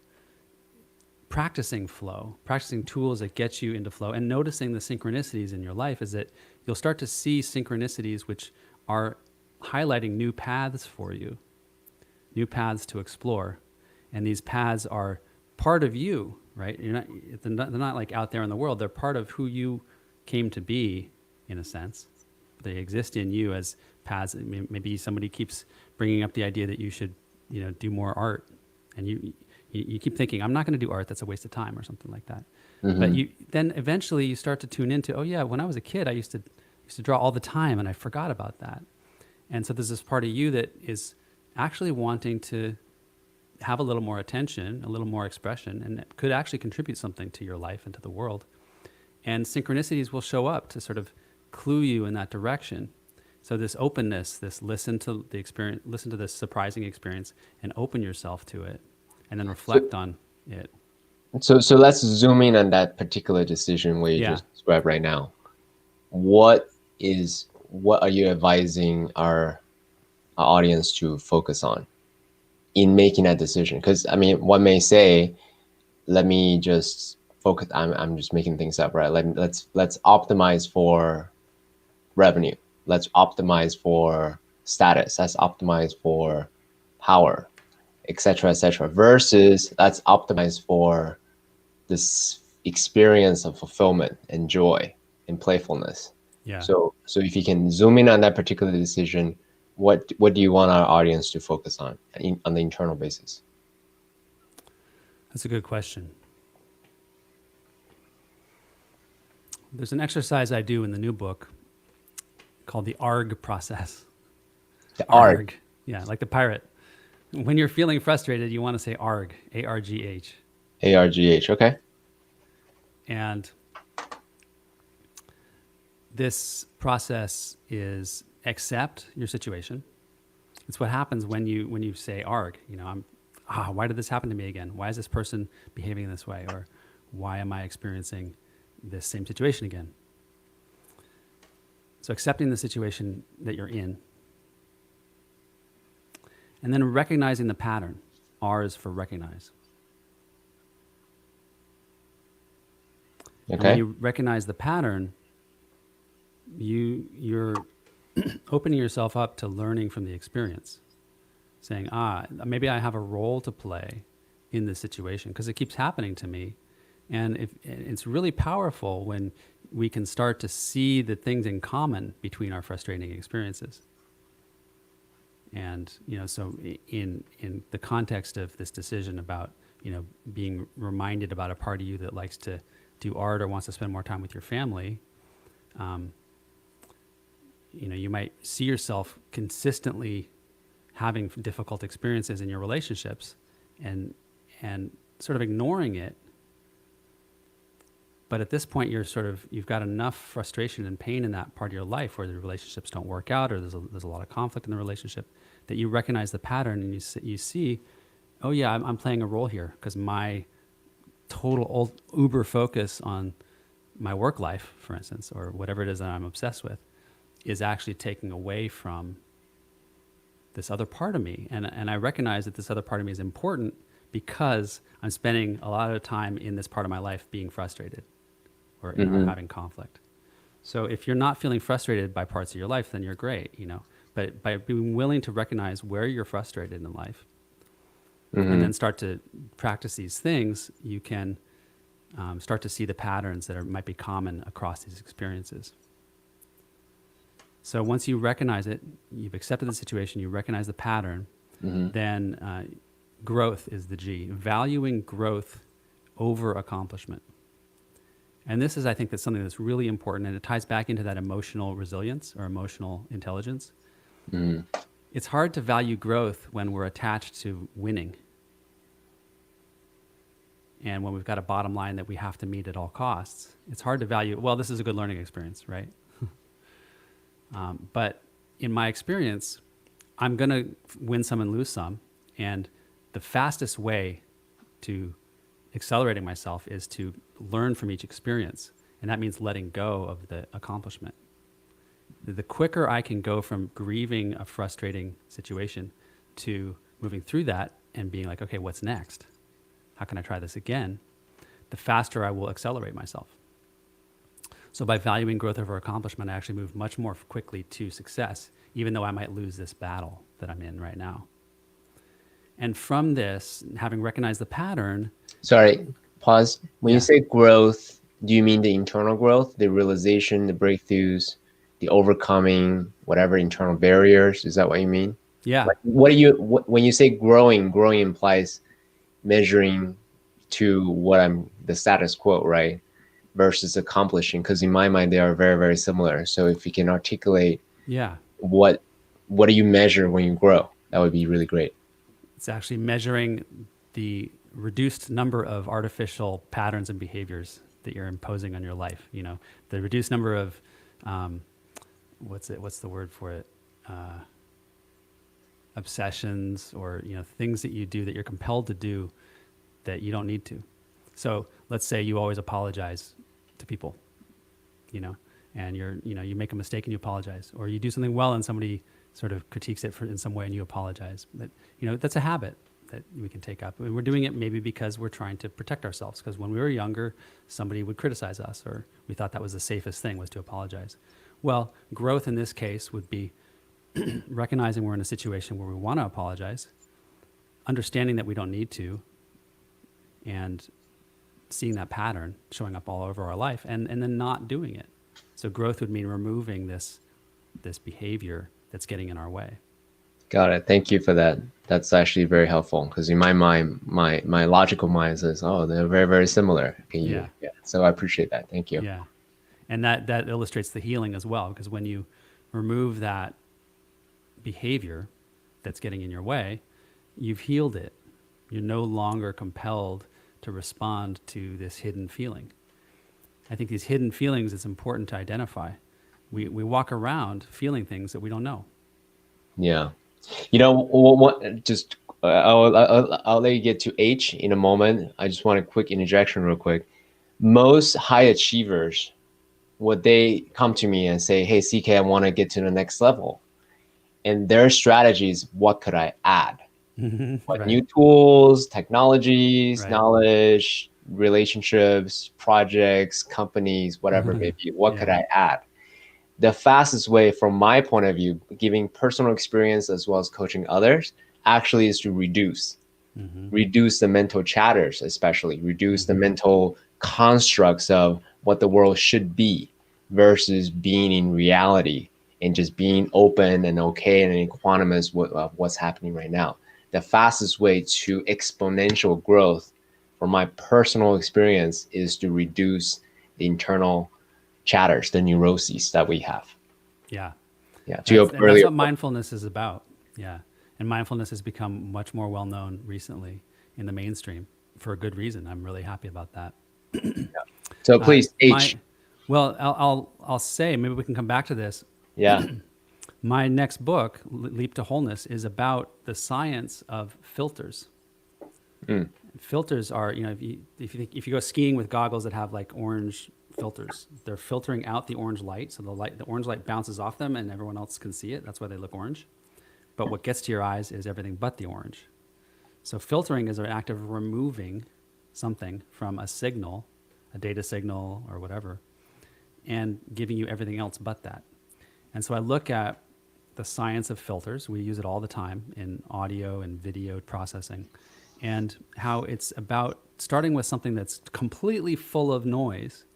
practicing flow, practicing tools that get you into flow, and noticing the synchronicities in your life is that you'll start to see synchronicities which are highlighting new paths for you, new paths to explore. And these paths are part of you, right? They're not like out there in the world. They're part of who you came to be, in a sense. They exist in you as paths. Maybe somebody keeps bringing up the idea that you should, do more art, and you keep thinking, I'm not going to do art. That's a waste of time, or something like that. Mm-hmm. But then eventually you start to tune into, oh yeah, when I was a kid, I used to draw all the time, and I forgot about that. And so there's this part of you that is actually wanting to have a little more attention, a little more expression, and it could actually contribute something to your life and to the world. And synchronicities will show up to sort of clue you in that direction. So this openness, this listen to the experience, listen to this surprising experience, and open yourself to it, and then reflect on it. So let's zoom in on that particular decision where you just described right now. What are you advising our audience to focus on in making that decision? Because one may say, let me just focus. I'm just making things up, right? Let's optimize for revenue. Let's optimize for status. Let's optimize for power, etc., etc. Versus let's optimize for this experience of fulfillment and joy and playfulness. Yeah. So if you can zoom in on that particular decision, what do you want our audience to focus on on the internal basis? That's a good question. There's an exercise I do in the new book called the ARG process. The ARG. Yeah, like the pirate. When you're feeling frustrated, you want to say ARG, A-R-G-H. A-R-G-H, okay. And this process is accept your situation. It's what happens when you say ARG. Why did this happen to me again? Why is this person behaving this way? Or why am I experiencing this same situation again? So accepting the situation that you're in. And then recognizing the pattern. R is for recognize. Okay. And when you recognize the pattern, you're opening yourself up to learning from the experience. Saying, maybe I have a role to play in this situation because it keeps happening to me. And it's really powerful when we can start to see the things in common between our frustrating experiences. And, so in the context of this decision about, being reminded about a part of you that likes to do art or wants to spend more time with your family, you might see yourself consistently having difficult experiences in your relationships and sort of ignoring it. But at this point, you've got enough frustration and pain in that part of your life where the relationships don't work out, or there's a lot of conflict in the relationship, that you recognize the pattern and you see, oh yeah, I'm playing a role here because my total uber focus on my work life, for instance, or whatever it is that I'm obsessed with, is actually taking away from this other part of me. And I recognize that this other part of me is important because I'm spending a lot of time in this part of my life being frustrated or, or having conflict. So if you're not feeling frustrated by parts of your life, then you're great, But by being willing to recognize where you're frustrated in life, and then start to practice these things, you can start to see the patterns that might be common across these experiences. So once you recognize it, you've accepted the situation, you recognize the pattern, then growth is the G. Valuing growth over accomplishment. And this is, I think, that's something that's really important, and it ties back into that emotional resilience or emotional intelligence. It's hard to value growth when we're attached to winning. And when we've got a bottom line that we have to meet at all costs, it's hard to value, well, this is a good learning experience, right? But in my experience, I'm going to win some and lose some. And the fastest way to accelerating myself is to learn from each experience. And that means letting go of the accomplishment. The quicker I can go from grieving a frustrating situation to moving through that and being like, okay, what's next? How can I try this again? The faster I will accelerate myself. So by valuing growth over accomplishment, I actually move much more quickly to success, even though I might lose this battle that I'm in right now. And from this, having recognized the pattern. Sorry, pause. When you say growth, do you mean the internal growth, the realization, the breakthroughs, the overcoming, whatever internal barriers? Is that what you mean? Yeah. Like, when you say growing implies measuring to the status quo, right? Versus accomplishing, because in my mind they are very, very similar. So if you can articulate, what do you measure when you grow? That would be really great. It's actually measuring the reduced number of artificial patterns and behaviors that you're imposing on your life. The reduced number of what's the word for it? Obsessions or things that you do that you're compelled to do that you don't need to. So let's say you always apologize to people, and you make a mistake and you apologize, or you do something well and somebody sort of critiques it in some way and you apologize. But that's a habit that we can take up. And we're doing it maybe because we're trying to protect ourselves, because when we were younger, somebody would criticize us, or we thought that was the safest thing, was to apologize. Well, growth in this case would be recognizing we're in a situation where we want to apologize, understanding that we don't need to, and seeing that pattern showing up all over our life, and then not doing it. So growth would mean removing this behavior that's getting in our way. Got it. Thank you for that. That's actually very helpful, because in my mind, my logical mind says, oh, they're very, very similar. Yeah. So I appreciate that. Thank you. Yeah. And that illustrates the healing as well, because when you remove that behavior that's getting in your way, you've healed it. You're no longer compelled to respond to this hidden feeling. I think these hidden feelings, it's important to identify. We walk around feeling things that we don't know. Yeah. Just I'll let you get to H in a moment. I just want a quick interjection real quick. Most high achievers, would they come to me and say, hey, CK, I want to get to the next level. And their strategy is, what could I add? What Right. new tools, technologies, Right. knowledge, relationships, projects, companies, whatever it may be. What could I add? The fastest way, from my point of view, giving personal experience as well as coaching others, actually is to reduce the mental chatters, especially reduce the mental constructs of what the world should be versus being in reality and just being open and okay and equanimous with what's happening right now. The fastest way to exponential growth from my personal experience, is to reduce the internal chatters, the neuroses that we have. Yeah. Yeah, to your That's earlier what point. mindfulness is about. Yeah. And mindfulness has become much more well known recently in the mainstream for a good reason. I'm really happy about that. So Uh, please, H. my, well, I'll say, maybe we can come back to this. Yeah. My next book, Leap to Wholeness, is about the science of filters. Mm. Filters are, if you go skiing with goggles that have like orange filters, they're filtering out the orange light, so the orange light bounces off them, and everyone else can see it. That's why they look orange. But what gets to your eyes is everything but the orange. So filtering is an act of removing something from a signal, a data signal or whatever, and giving you everything else but that. And so I look at the science of filters. We use it all the time in audio and video processing, and how it's about starting with something that's completely full of noise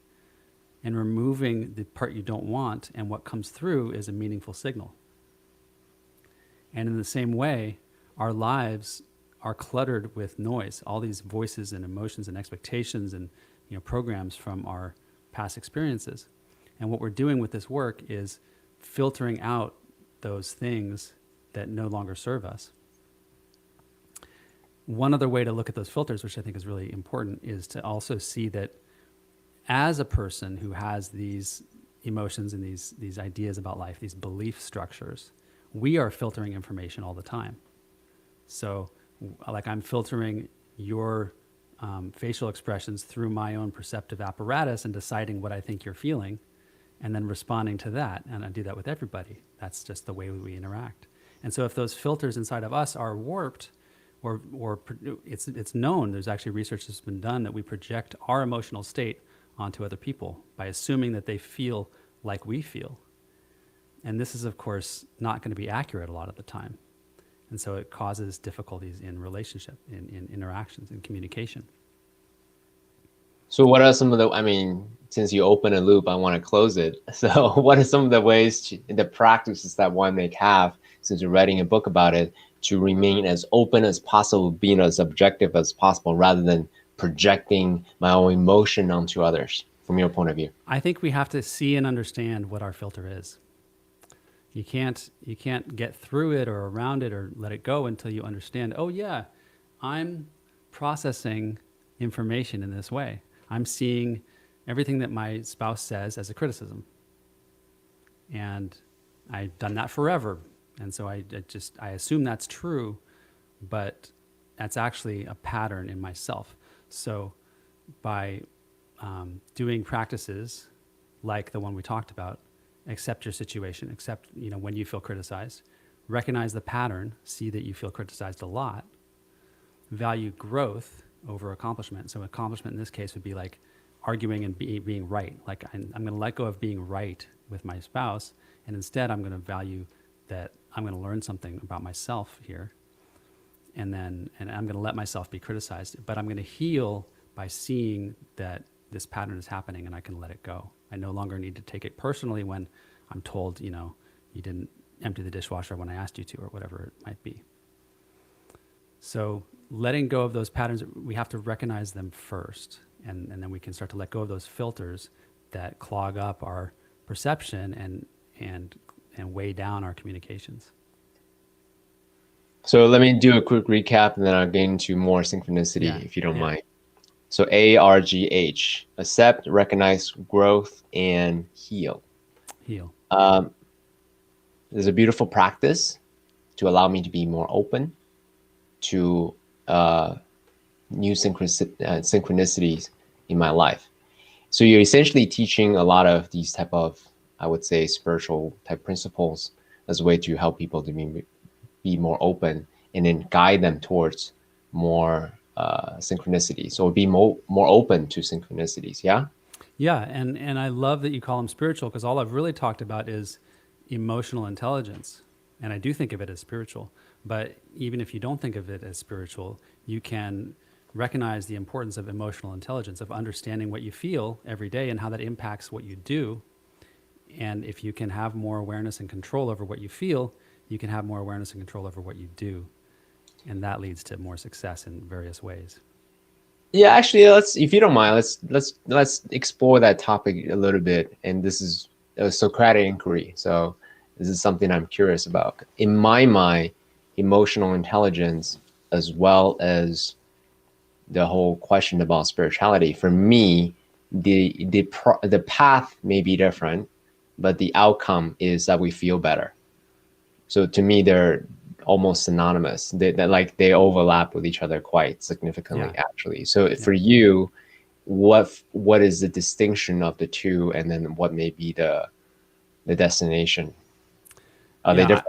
and removing the part you don't want, and what comes through is a meaningful signal. And in the same way, our lives are cluttered with noise, all these voices and emotions and expectations and programs from our past experiences. And what we're doing with this work is filtering out those things that no longer serve us. One other way to look at those filters, which I think is really important, is to also see that as a person who has these emotions and these ideas about life, these belief structures, we are filtering information all the time. So, like, I'm filtering your facial expressions through my own perceptive apparatus and deciding what I think you're feeling, and then responding to that. And I do that with everybody. That's just the way we interact. And so if those filters inside of us are warped, or it's known, there's actually research that's been done that we project our emotional state onto other people by assuming that they feel like we feel. And this is, of course, not going to be accurate a lot of the time. And so it causes difficulties in relationship, in interactions, in communication. So what are some of the, since you open a loop, I want to close it. So what are some of the ways, the practices that one may have, since you're writing a book about it, to remain as open as possible, being as objective as possible, rather than projecting my own emotion onto others, from your point of view? I think we have to see and understand what our filter is. You can't get through it or around it or let it go until you understand, oh yeah, I'm processing information in this way. I'm seeing everything that my spouse says as a criticism. And I've done that forever. And so I assume that's true, but that's actually a pattern in myself. So by doing practices like the one we talked about, accept your situation, accept when you feel criticized, recognize the pattern, see that you feel criticized a lot, value growth over accomplishment. So accomplishment in this case would be like arguing and being right. Like I'm going to let go of being right with my spouse, and instead I'm going to value that I'm going to learn something about myself here, and I'm going to let myself be criticized, but I'm going to heal by seeing that this pattern is happening and I can let it go. I no longer need to take it personally when I'm told, you didn't empty the dishwasher when I asked you to, or whatever it might be. So letting go of those patterns, we have to recognize them first, and then we can start to let go of those filters that clog up our perception and weigh down our communications. So let me do a quick recap, and then I'll get into more synchronicity, if you don't mind. So ARGH, accept, recognize, growth, and heal. Heal. There's a beautiful practice to allow me to be more open to new synchronicities in my life. So you're essentially teaching a lot of these type of, I would say, spiritual type principles as a way to help people to be more open, and then guide them towards more synchronicity. So be more open to synchronicities. Yeah. Yeah, and I love that you call them spiritual, because all I've really talked about is emotional intelligence, and I do think of it as spiritual. But even if you don't think of it as spiritual, you can recognize the importance of emotional intelligence, of understanding what you feel every day and how that impacts what you do. And if you can have more awareness and control over what you feel, you can have more awareness and control over what you do. And that leads to more success in various ways. Yeah, actually, if you don't mind, let's explore that topic a little bit. And this is a Socratic inquiry, so this is something I'm curious about. In my mind, emotional intelligence, as well as the whole question about spirituality, for me, the path may be different, but the outcome is that we feel better. So to me, they're almost synonymous. They overlap with each other quite significantly, Yeah, actually. So yeah. for you, what is the distinction of the two, and then what may be the destination? Are they Yeah,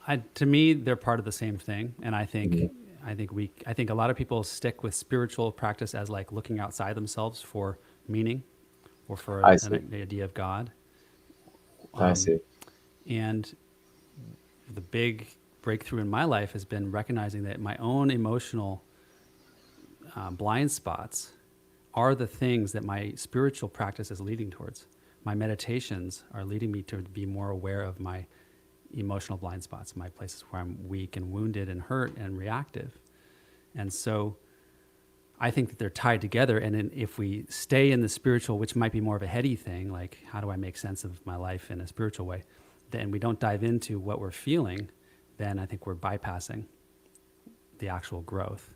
different? to me, they're part of the same thing, and Mhm. I think a lot of people stick with spiritual practice as like looking outside themselves for meaning or for I see. an idea of God. I Um, see. and the big breakthrough in my life has been recognizing that my own emotional blind spots are the things that my spiritual practice is leading towards. My meditations are leading me to be more aware of my emotional blind spots, my places where I'm weak and wounded and hurt and reactive. And so I think that they're tied together. And then if we stay in the spiritual, which might be more of a heady thing, like how do I make sense of my life in a spiritual way, then we don't dive into what we're feeling, then I think we're bypassing the actual growth.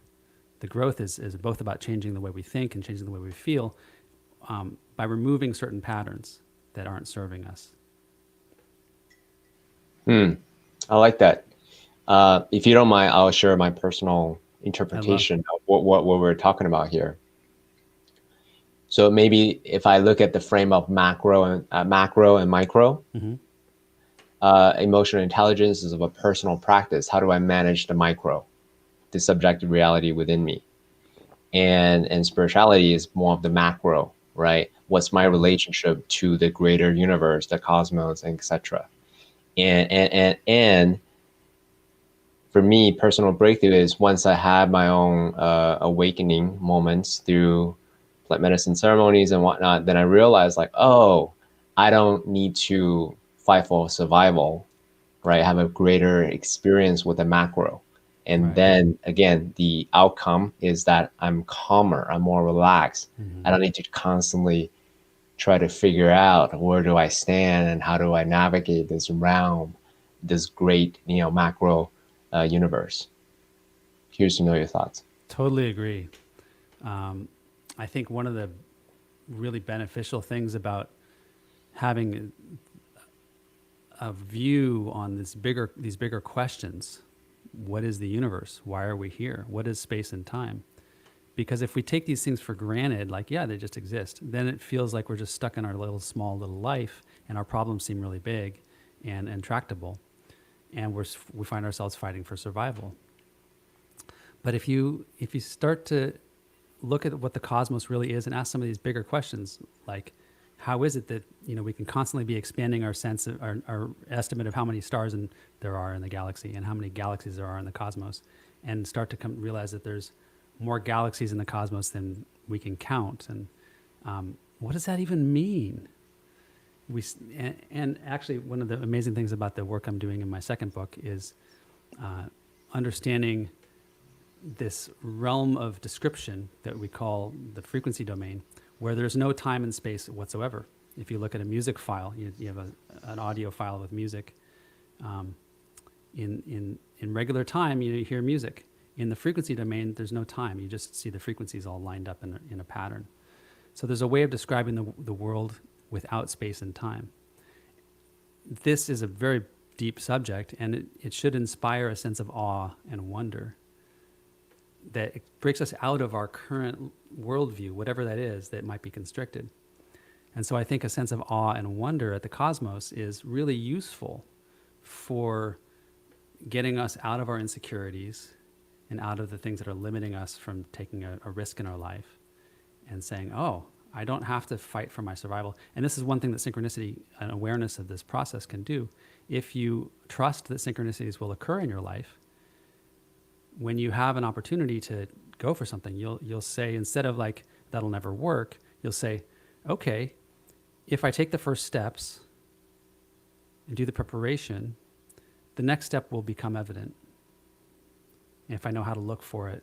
The growth is both about changing the way we think and changing the way we feel by removing certain patterns that aren't serving us. Hmm. I like that. If you don't mind, I'll share my personal I love, interpretation of what we're talking about here. So maybe if I look at the frame of macro and micro, mm-hmm, emotional intelligence is of a personal practice. How do I manage the micro, the subjective reality within me? And spirituality is more of the macro, right? What's my mm-hmm, relationship to the greater universe, the cosmos, etc. And for me, personal breakthrough is once I had my own awakening moments through plant medicine ceremonies and whatnot, then I realized like, oh, I don't need to fight for survival, right? Have a greater experience with the macro. And right. then again, the outcome is that I'm calmer, I'm more relaxed. Mm-hmm. I don't need to constantly try to figure out where do I stand and how do I navigate this realm, this great, macro universe. Curious to know your thoughts. Totally agree. Um, I think one of the really beneficial things about having a view on these bigger questions. What is the universe? Why are we here? What is space and time? Because if we take these things for granted, like, yeah, they just exist, then it feels like we're just stuck in our little small little life and our problems seem really big and intractable. And we find ourselves fighting for survival. But if you start to look at what the cosmos really is and ask some of these bigger questions, like how is it that we can constantly be expanding our sense of our estimate of how many stars there are in the galaxy and how many galaxies there are in the cosmos, and start to realize that there's more galaxies in the cosmos than we can count, and what does that even mean? And actually, one of the amazing things about the work I'm doing in my second book is understanding this realm of description that we call the frequency domain, where there's no time and space whatsoever. If you look at a music file, you have an audio file with music. In regular time, you hear music. In the frequency domain, there's no time. You just see the frequencies all lined up in a pattern. So there's a way of describing the world without space and time. This is a very deep subject, and it should inspire a sense of awe and wonder that it breaks us out of our current worldview, whatever that is, that might be constricted. And so I think a sense of awe and wonder at the cosmos is really useful for getting us out of our insecurities and out of the things that are limiting us from taking a risk in our life and saying, oh, I don't have to fight for my survival. And this is one thing that synchronicity and awareness of this process can do. If you trust that synchronicities will occur in your life, when you have an opportunity to go for something, you'll say, instead of like, that'll never work, you'll say, okay, if I take the first steps and do the preparation, the next step will become evident. And if I know how to look for it,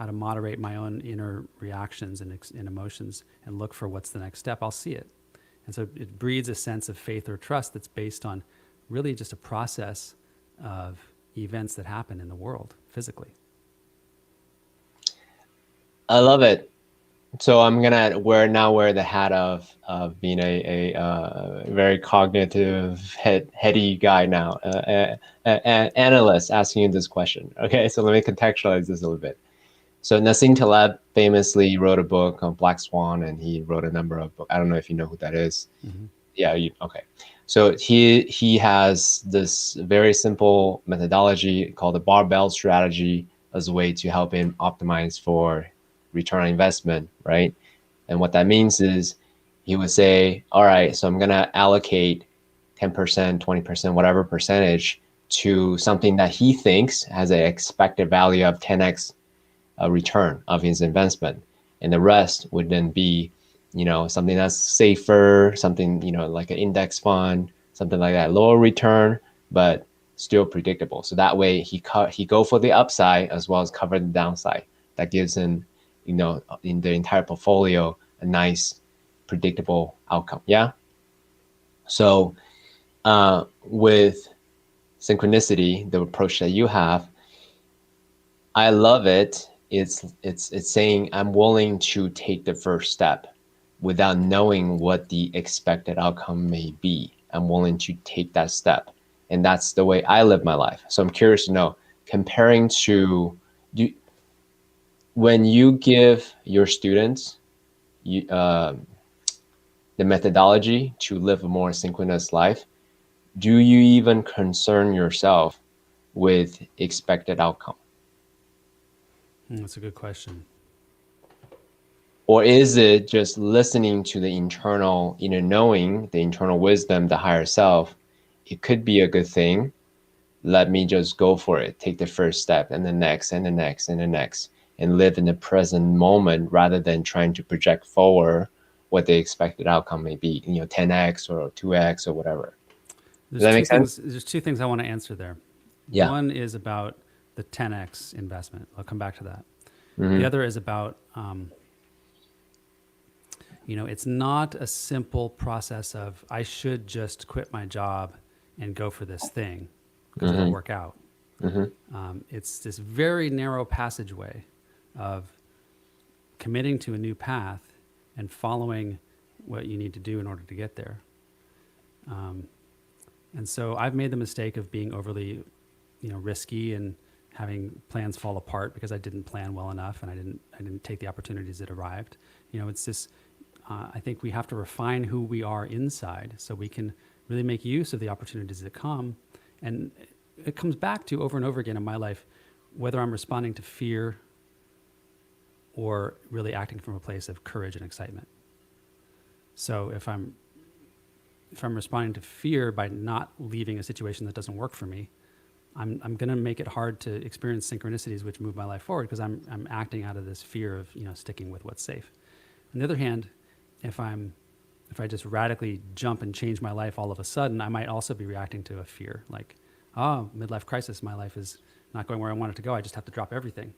how to moderate my own inner reactions and emotions and look for what's the next step, I'll see it. And so it breeds a sense of faith or trust that's based on really just a process of events that happen in the world physically. I love it. So I'm gonna wear the hat of being a very cognitive, heady guy now, an analyst asking you this question. Okay, so let me contextualize this a little bit. So Nassim Taleb famously wrote a book on Black Swan, and he wrote a number of books. I don't know if you know who that is. Mm-hmm. Yeah, okay. So he has this very simple methodology called the Barbell Strategy as a way to help him optimize for return on investment, right? And what that means is he would say, all right, so I'm going to allocate 10%, 20%, whatever percentage to something that he thinks has an expected value of 10x return of his investment. And the rest would then be, something that's safer, something, like an index fund, something like that, lower return, but still predictable. So that way he go for the upside as well as cover the downside. That gives him, in the entire portfolio, a nice predictable outcome. Yeah. So with synchronicity, the approach that you have, I love it. It's saying I'm willing to take the first step without knowing what the expected outcome may be. I'm willing to take that step. And that's the way I live my life. So I'm curious to know, comparing to when you give your students the methodology to live a more synchronous life, do you even concern yourself with expected outcome? That's a good question. Or is it just listening to the internal inner knowing, the internal wisdom, the higher self? It could be a good thing. Let me just go for it. Take the first step and the next and the next and the next, and live in the present moment rather than trying to project forward what the expected outcome may be, 10x or 2x or whatever. Does that make sense? There's two things I want to answer there. Yeah. One is about the 10x investment. I'll come back to that. Mm-hmm. The other is about, it's not a simple process of I should just quit my job and go for this thing because it'll work out. Mm-hmm. It's this very narrow passageway of committing to a new path and following what you need to do in order to get there. And so I've made the mistake of being overly, risky and having plans fall apart because I didn't plan well enough and I didn't take the opportunities that arrived. It's this. I think we have to refine who we are inside so we can really make use of the opportunities that come. And it comes back to over and over again in my life, whether I'm responding to fear or really acting from a place of courage and excitement. So if I'm responding to fear by not leaving a situation that doesn't work for me, I'm going to make it hard to experience synchronicities which move my life forward because I'm acting out of this fear of sticking with what's safe. On the other hand, if I just radically jump and change my life all of a sudden, I might also be reacting to a fear like, midlife crisis, my life is not going where I want it to go. I just have to drop everything.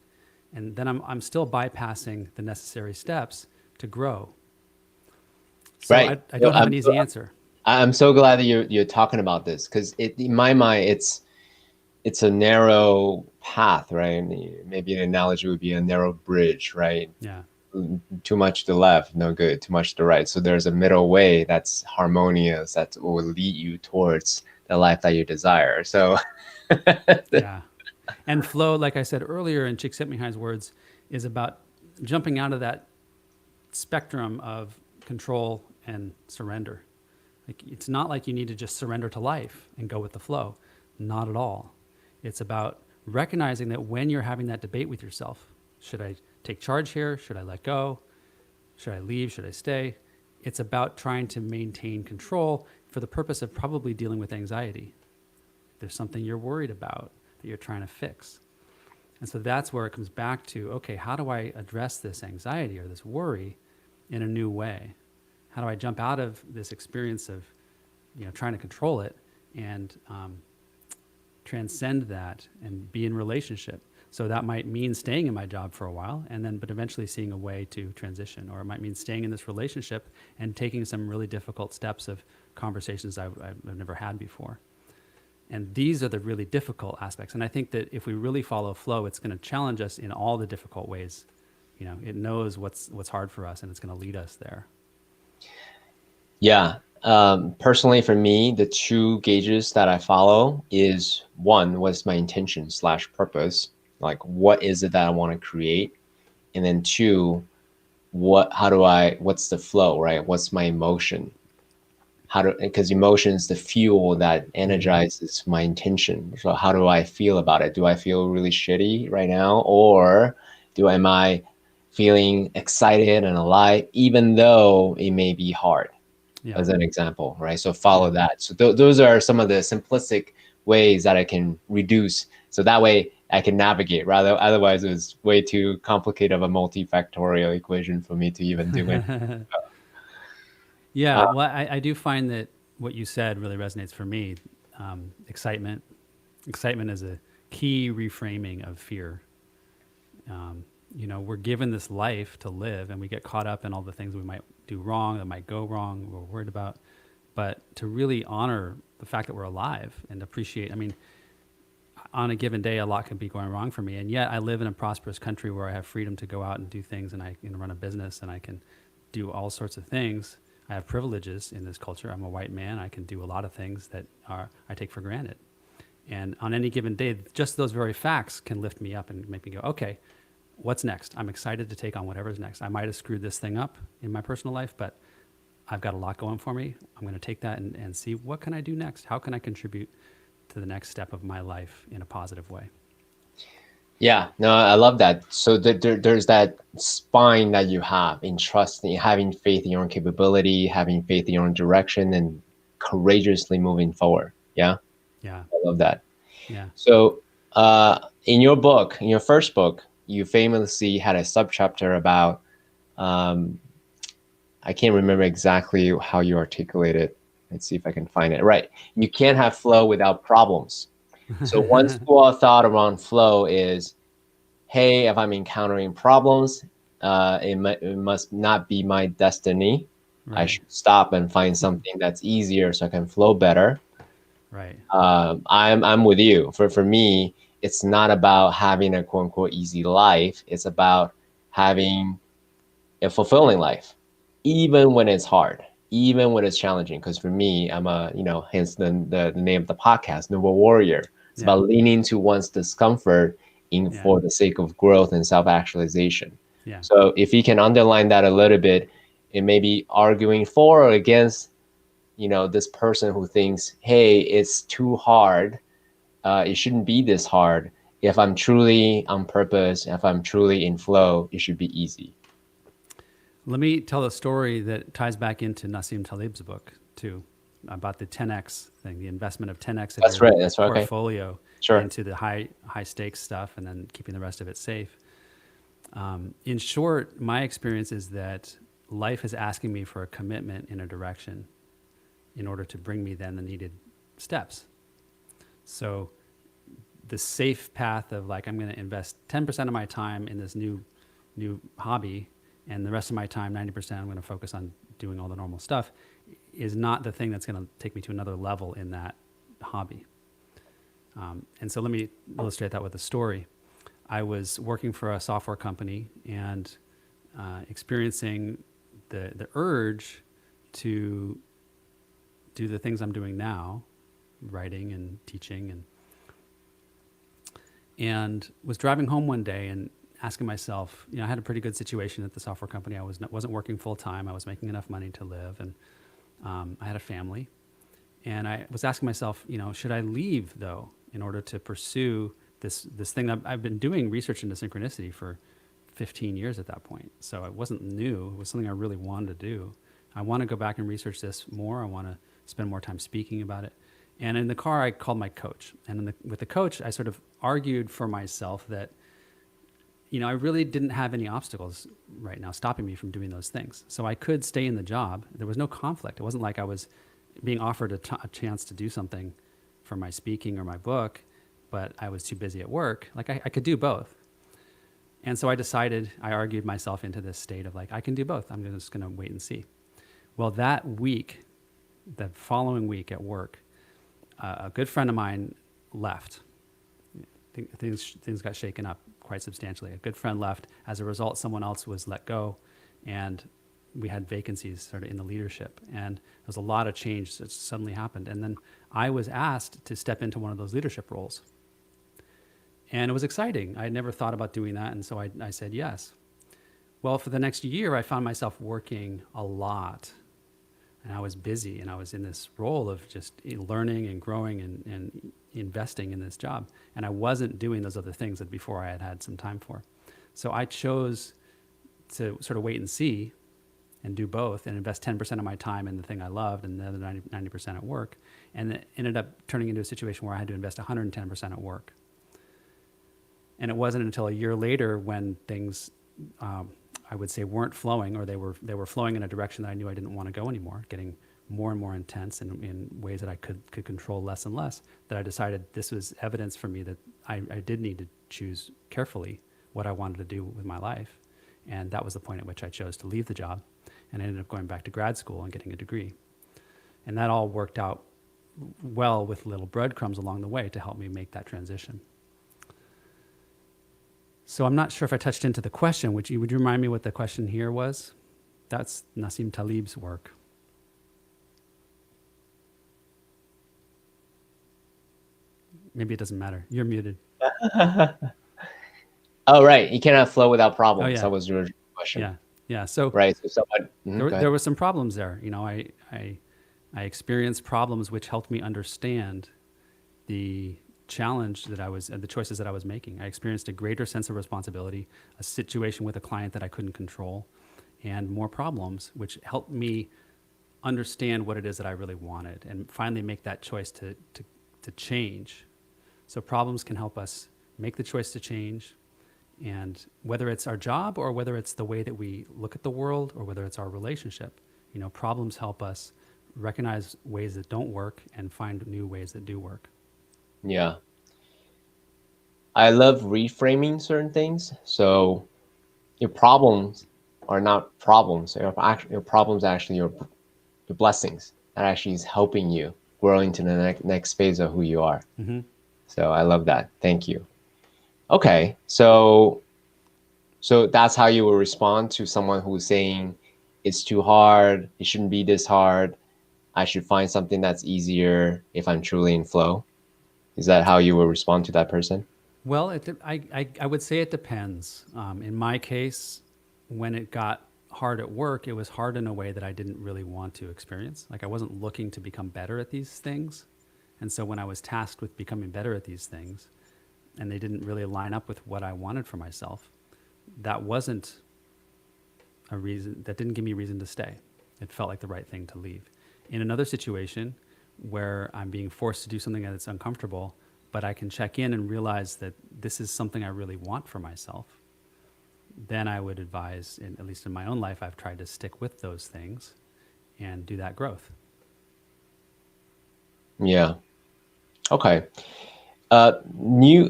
And then I'm still bypassing the necessary steps to grow. So Right. I don't have an easy answer. I'm so glad that you're talking about this because in my mind, it's a narrow path, right? Maybe an analogy would be a narrow bridge, right? Yeah. Too much to the left, no good. Too much to the right. So there's a middle way that's harmonious that will lead you towards the life that you desire. So Yeah. And flow, like I said earlier in Csikszentmihalyi's words, is about jumping out of that spectrum of control and surrender. Like, it's not like you need to just surrender to life and go with the flow. Not at all. It's about recognizing that when you're having that debate with yourself, should I take charge here? Should I let go? Should I leave? Should I stay? It's about trying to maintain control for the purpose of probably dealing with anxiety. There's something you're worried about that you're trying to fix. And so that's where it comes back to, okay, how do I address this anxiety or this worry in a new way? How do I jump out of this experience of, trying to control it and transcend that and be in relationship? So that might mean staying in my job for a while but eventually seeing a way to transition, or it might mean staying in this relationship and taking some really difficult steps of conversations I've never had before. And these are the really difficult aspects. And I think that if we really follow flow, it's going to challenge us in all the difficult ways. It knows what's hard for us, and it's going to lead us there. Yeah. Personally, for me, the two gauges that I follow is one, what's my intention / purpose? Like, what is it that I want to create? And then two, what's the flow, right? What's my emotion? Because emotion is the fuel that energizes my intention. So how do I feel about it? Do I feel really shitty right now? Or am I feeling excited and alive, even though it may be hard? Yeah. As an example, right? So follow that. So those are some of the simplistic ways that I can reduce. So that way I can navigate. Rather, otherwise it was way too complicated of a multifactorial equation for me to even do it. Yeah, well, I do find that what you said really resonates for me. Excitement. Excitement is a key reframing of fear. We're given this life to live, and we get caught up in all the things we might do wrong, that might go wrong, we're worried about. But to really honor the fact that we're alive and appreciate, on a given day, a lot can be going wrong for me. And yet I live in a prosperous country where I have freedom to go out and do things, and I can run a business, and I can do all sorts of things. I have privileges in this culture. I'm a white man. I can do a lot of things that I take for granted. And on any given day, just those very facts can lift me up and make me go, okay, what's next? I'm excited to take on whatever's next. I might have screwed this thing up in my personal life, but I've got a lot going for me. I'm going to take that and see, what can I do next? How can I contribute to the next step of my life in a positive way? Yeah, no, I love that. So there's that spine that you have in trust, in having faith in your own capability, having faith in your own direction, and courageously moving forward. Yeah, Yeah. I love that. Yeah. So in your book, in your first book, you famously had a subchapter about, I can't remember exactly how you articulate it. Let's see if I can find it. Right. You can't have flow without problems. So one school of thought around flow is, hey, if I'm encountering problems, it must not be my destiny. Right. I should stop and find something that's easier so I can flow better. Right. I'm with you. For me, it's not about having a quote unquote easy life. It's about having a fulfilling life, even when it's hard, even when it's challenging. Because for me, I'm hence the name of the podcast, Noble Warrior. It's about leaning to one's discomfort for the sake of growth and self-actualization. Yeah. So if you can underline that a little bit, it may be arguing for or against, this person who thinks, hey, it's too hard. It shouldn't be this hard. If I'm truly on purpose, if I'm truly in flow, it should be easy. Let me tell a story that ties back into Nassim Taleb's book too, about the 10x thing, the investment of 10x of your portfolio into the high stakes stuff, and then keeping the rest of it safe. In short, my experience is that life is asking me for a commitment in a direction in order to bring me then the needed steps. So the safe path of like, I'm going to invest 10% of my time in this new hobby, and the rest of my time, 90%, I'm going to focus on doing all the normal stuff, is not the thing that's going to take me to another level in that hobby. And so let me illustrate that with a story. I was working for a software company and experiencing the urge to do the things I'm doing now, writing and teaching, and was driving home one day and asking myself, I had a pretty good situation at the software company. I wasn't working full time. I was making enough money to live, and I had a family. And I was asking myself, should I leave though in order to pursue this thing? I've been doing research into synchronicity for 15 years at that point. So it wasn't new. It was something I really wanted to do. I want to go back and research this more. I want to spend more time speaking about it. And in the car, I called my coach. And with the coach, I sort of argued for myself that, I really didn't have any obstacles right now stopping me from doing those things. So I could stay in the job. There was no conflict. It wasn't like I was being offered a chance to do something for my speaking or my book, but I was too busy at work. Like I could do both. And so I argued myself into this state of like, I can do both. I'm just going to wait and see. Well, that week, the following week at work, a good friend of mine left. Things got shaken up quite substantially. A good friend left. As a result, someone else was let go, and we had vacancies sort of in the leadership. And there was a lot of change that suddenly happened. And then I was asked to step into one of those leadership roles. And it was exciting. I had never thought about doing that, and so I said yes. Well, for the next year, I found myself working a lot, and I was busy, and I was in this role of just learning and growing and investing in this job. And I wasn't doing those other things that before I had had some time for. So I chose to sort of wait and see and do both and invest 10% of my time in the thing I loved and the other 90% at work. And it ended up turning into a situation where I had to invest 110% at work. And it wasn't until a year later when things, I would say, weren't flowing, or they were flowing in a direction that I knew I didn't want to go anymore, getting more and more intense in ways that I could control less and less, that I decided this was evidence for me that I did need to choose carefully what I wanted to do with my life. And that was the point at which I chose to leave the job, and I ended up going back to grad school and getting a degree. And that all worked out well with little breadcrumbs along the way to help me make that transition. So I'm not sure if I touched into the question. Would you remind me what the question here was? That's Nassim Taleb's work. Maybe it doesn't matter. You're muted. Oh, right. You cannot flow without problems. Oh, yeah. That was your question. Yeah. So right. So someone, there were some problems there. You know, I experienced problems which helped me understand the challenge that the choices that I was making. I experienced a greater sense of responsibility, a situation with a client that I couldn't control, and more problems, which helped me understand what it is that I really wanted and finally make that choice to change. So problems can help us make the choice to change, and whether it's our job or whether it's the way that we look at the world or whether it's our relationship, you know, problems help us recognize ways that don't work and find new ways that do work. Yeah. I love reframing certain things. So your problems are not problems. Your problems are actually your blessings that actually is helping you grow into the next phase of who you are. Mm-hmm. So I love that. Thank you. Okay. So that's how you will respond to someone who's saying it's too hard. It shouldn't be this hard. I should find something that's easier if I'm truly in flow. Is that how you will respond to that person? Well, I would say it depends. In my case, when it got hard at work, it was hard in a way that I didn't really want to experience. Like I wasn't looking to become better at these things. And so when I was tasked with becoming better at these things, and they didn't really line up with what I wanted for myself, that wasn't a reason, that didn't give me reason to stay. It felt like the right thing to leave. In another situation where I'm being forced to do something that's uncomfortable, but I can check in and realize that this is something I really want for myself, then I would advise, at least in my own life, I've tried to stick with those things and do that growth. Yeah. Okay. New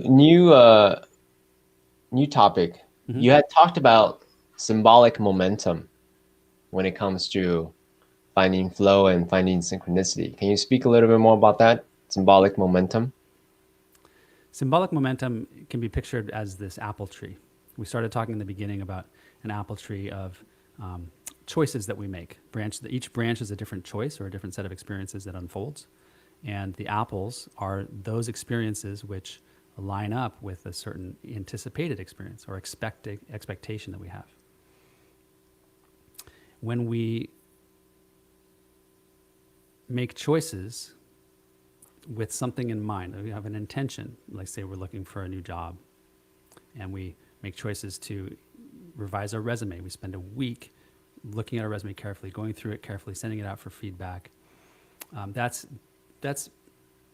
topic. Mm-hmm. You had talked about symbolic momentum when it comes to finding flow and finding synchronicity. Can you speak a little bit more about that? Symbolic momentum? Symbolic momentum can be pictured as this apple tree. We started talking in the beginning about an apple tree of choices that we make. Each branch is a different choice or a different set of experiences that unfolds. And the apples are those experiences which line up with a certain anticipated experience or expectation that we have. When we make choices with something in mind, we have an intention, like say we're looking for a new job, and we make choices to revise our resume. We spend a week looking at our resume carefully, going through it carefully, sending it out for feedback. That's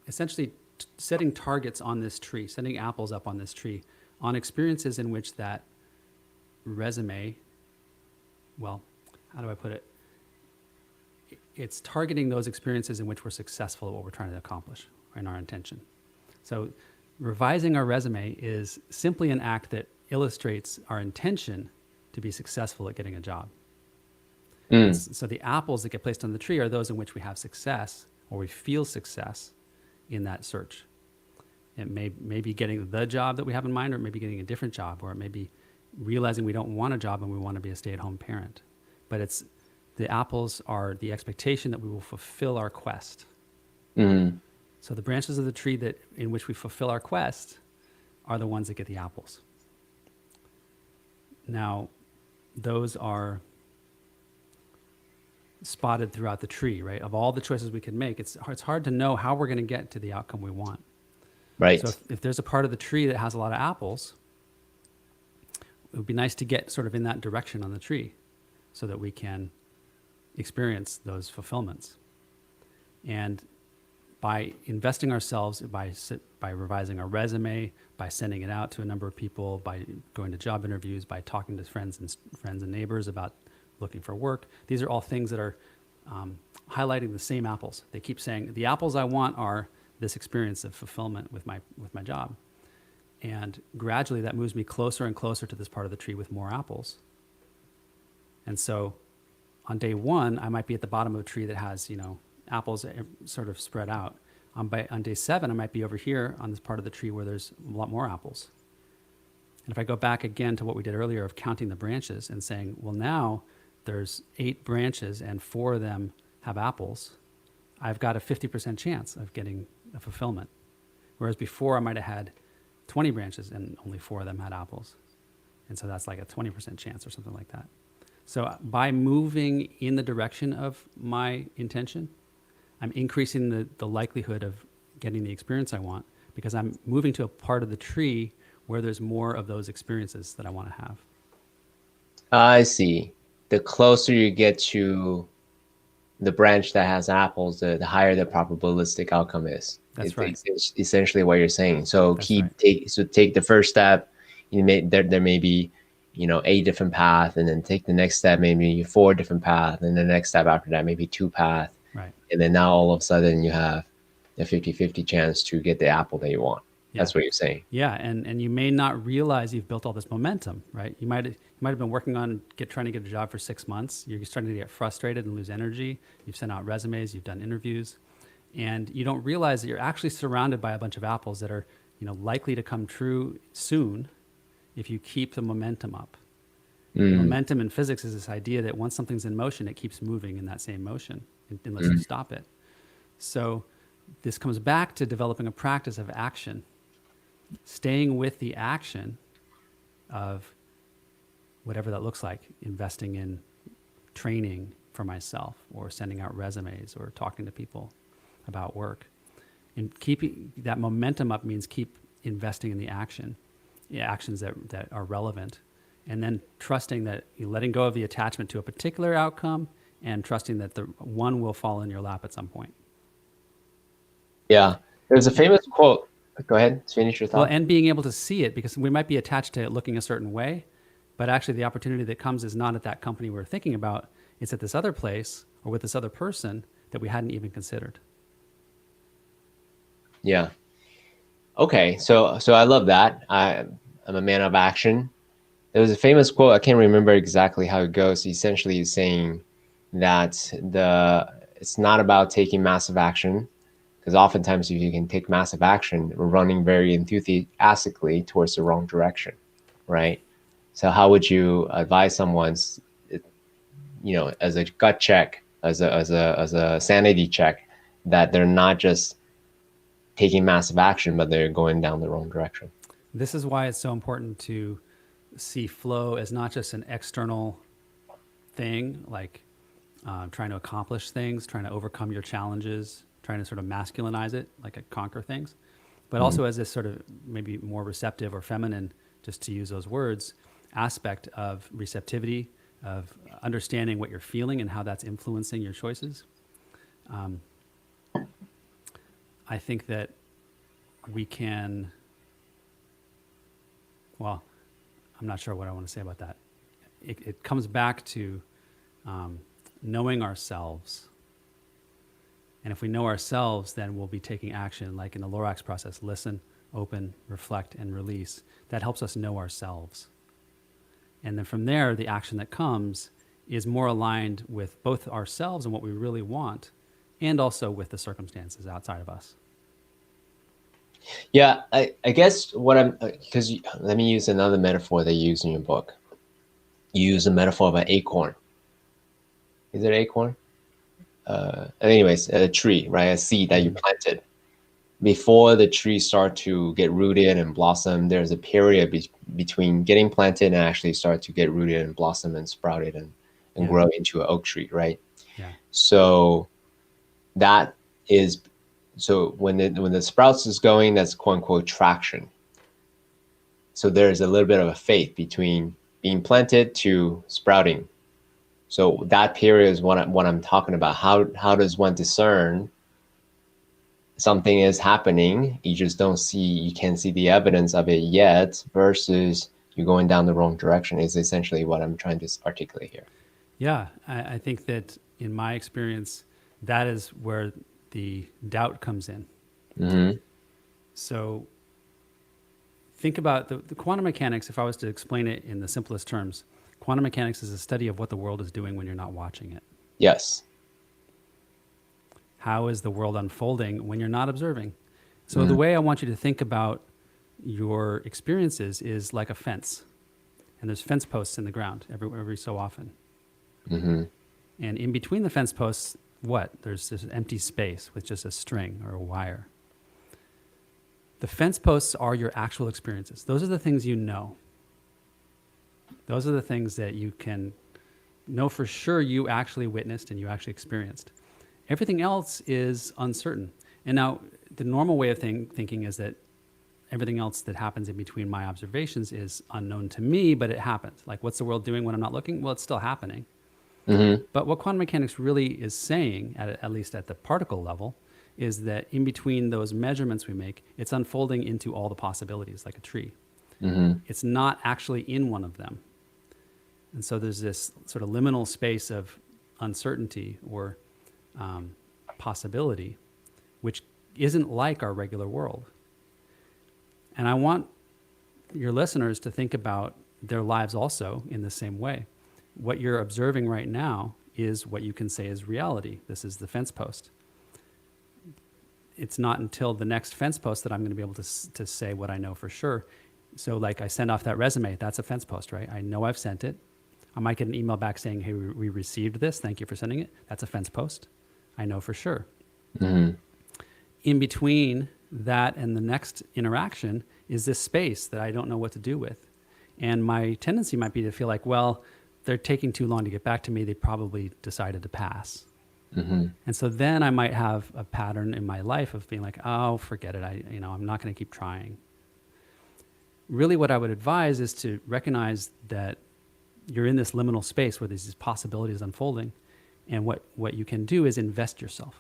essentially setting targets on this tree, setting apples up on this tree, on experiences in which that resume, well, how do I put it? It's targeting those experiences in which we're successful at what we're trying to accomplish in our intention. So revising our resume is simply an act that illustrates our intention to be successful at getting a job. And so the apples that get placed on the tree are those in which we have success or we feel success in that search. It may be getting the job that we have in mind, or it may be getting a different job, or it may be realizing we don't want a job and we want to be a stay-at-home parent. But it's the apples are the expectation that we will fulfill our quest. So the branches of the tree that in which we fulfill our quest are the ones that get the apples. Now, those are spotted throughout the tree, right? Of all the choices we can make, it's hard to know how we're going to get to the outcome we want. Right. So if there's a part of the tree that has a lot of apples, it would be nice to get sort of in that direction on the tree so that we can experience those fulfillments. And by investing ourselves, by revising our resume, by sending it out to a number of people, by going to job interviews, by talking to friends and neighbors about looking for work, these are all things that are highlighting the same apples. They keep saying, the apples I want are this experience of fulfillment with my job. And gradually that moves me closer and closer to this part of the tree with more apples. And so on day one, I might be at the bottom of a tree that has, apples sort of spread out. On day 7, I might be over here on this part of the tree where there's a lot more apples. And if I go back again to what we did earlier of counting the branches and saying, well, now there's 8 branches and 4 of them have apples, I've got a 50% chance of getting a fulfillment. Whereas before I might have had 20 branches and only 4 of them had apples. And so that's like a 20% chance or something like that. So by moving in the direction of my intention, I'm increasing the likelihood of getting the experience I want because I'm moving to a part of the tree where there's more of those experiences that I want to have. I see. The closer you get to the branch that has apples, the higher the probabilistic outcome is. That's right. It's essentially what you're saying. So That's take the first step. There may be 8 different paths, and then take the next step, maybe 4 different paths, and the next step after that, maybe 2 paths. Right. And then now all of a sudden you have a 50-50 chance to get the apple that you want. Yeah. That's what you're saying. Yeah, and you may not realize you've built all this momentum, right? You might have been working on trying to get a job for 6 months. You're starting to get frustrated and lose energy. You've sent out resumes, you've done interviews, and you don't realize that you're actually surrounded by a bunch of apples that are likely to come true soon if you keep the momentum up. Momentum in physics is this idea that once something's in motion, it keeps moving in that same motion unless you stop it. So this comes back to developing a practice of action, staying with the action of whatever that looks like, investing in training for myself or sending out resumes or talking to people about work. And keeping that momentum up means keep investing in the actions that are relevant, and then trusting that you're letting go of the attachment to a particular outcome and trusting that the one will fall in your lap at some point. Yeah. There's a famous quote. Go ahead, finish your thought. Well, and being able to see it, because we might be attached to it looking a certain way, but actually the opportunity that comes is not at that company we're thinking about. It's at this other place or with this other person that we hadn't even considered. Yeah. Okay. So I love that. I'm a man of action. There was a famous quote. I can't remember exactly how it goes. Essentially saying that it's not about taking massive action, because oftentimes if you can take massive action, we're running very enthusiastically towards the wrong direction, right? So how would you advise someone, as a gut check, as a sanity check, that they're not just taking massive action, but they're going down the wrong direction? This is why it's so important to see flow as not just an external thing, like trying to accomplish things, trying to overcome your challenges, trying to sort of masculinize it, like conquer things, but also as this sort of maybe more receptive or feminine, just to use those words, aspect of receptivity, of understanding what you're feeling and how that's influencing your choices. I think that we can, well, I'm not sure what I want to say about that. It comes back to knowing ourselves. And if we know ourselves, then we'll be taking action, like in the Lorax process: listen, open, reflect, and release. That helps us know ourselves. And then from there, the action that comes is more aligned with both ourselves and what we really want, and also with the circumstances outside of us. Yeah, I guess what I'm, because let me use another metaphor they use in your book. You use a metaphor of an acorn. Is it acorn? Anyways, a tree, right? A seed that you planted. Before the tree start to get rooted and blossom, there's a period between getting planted and actually start to get rooted and blossom and sprouted and grow into an oak tree, right? Yeah. So that is, so when the sprouts is going, that's quote unquote traction. So there's a little bit of a faith between being planted to sprouting. So that period is what I'm talking about. How does one discern something is happening? You just don't see, you can't see the evidence of it yet, versus you're going down the wrong direction, is essentially what I'm trying to articulate here. Yeah, I think that in my experience, that is where the doubt comes in. Mm-hmm. So think about the quantum mechanics. If I was to explain it in the simplest terms, quantum mechanics is a study of what the world is doing when you're not watching it. Yes. How is the world unfolding when you're not observing? So the way I want you to think about your experiences is like a fence. And there's fence posts in the ground every so often. Mm-hmm. And in between the fence posts, what? There's this empty space with just a string or a wire. The fence posts are your actual experiences. Those are the things you know. Those are the things that you can know for sure you actually witnessed and you actually experienced. Everything else is uncertain. And now, the normal way of thinking is that everything else that happens in between my observations is unknown to me, but it happens. Like, what's the world doing when I'm not looking? Well, it's still happening. Mm-hmm. But what quantum mechanics really is saying, at least at the particle level, is that in between those measurements we make, it's unfolding into all the possibilities like a tree. Mm-hmm. It's not actually in one of them. And so there's this sort of liminal space of uncertainty or possibility, which isn't like our regular world. And I want your listeners to think about their lives also in the same way. What you're observing right now is what you can say is reality. This is the fence post. It's not until the next fence post that I'm going to be able to say what I know for sure. So like I send off that resume, that's a fence post, right? I know I've sent it. I might get an email back saying, hey, we received this. Thank you for sending it. That's a fence post. I know for sure. Mm-hmm. In between that and the next interaction is this space that I don't know what to do with. And my tendency might be to feel like, well, they're taking too long to get back to me. They probably decided to pass. Mm-hmm. And so then I might have a pattern in my life of being like, oh, forget it. I'm not going to keep trying. Really what I would advise is to recognize that you're in this liminal space where there's these possibilities unfolding. And what you can do is invest yourself.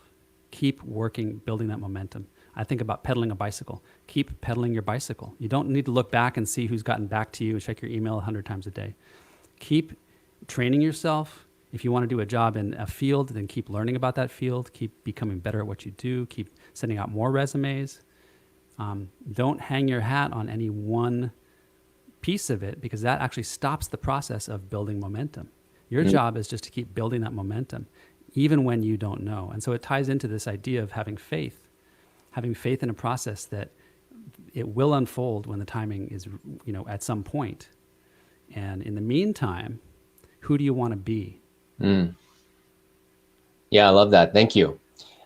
Keep working, building that momentum. I think about pedaling a bicycle. Keep pedaling your bicycle. You don't need to look back and see who's gotten back to you and check your email 100 times a day. Keep training yourself. If you want to do a job in a field, then keep learning about that field. Keep becoming better at what you do. Keep sending out more resumes. Don't hang your hat on any one piece of it, because that actually stops the process of building momentum. Your job is just to keep building that momentum, even when you don't know. And so it ties into this idea of having faith in a process that it will unfold when the timing is, at some point. And in the meantime, who do you want to be? Mm. Yeah, I love that. Thank you.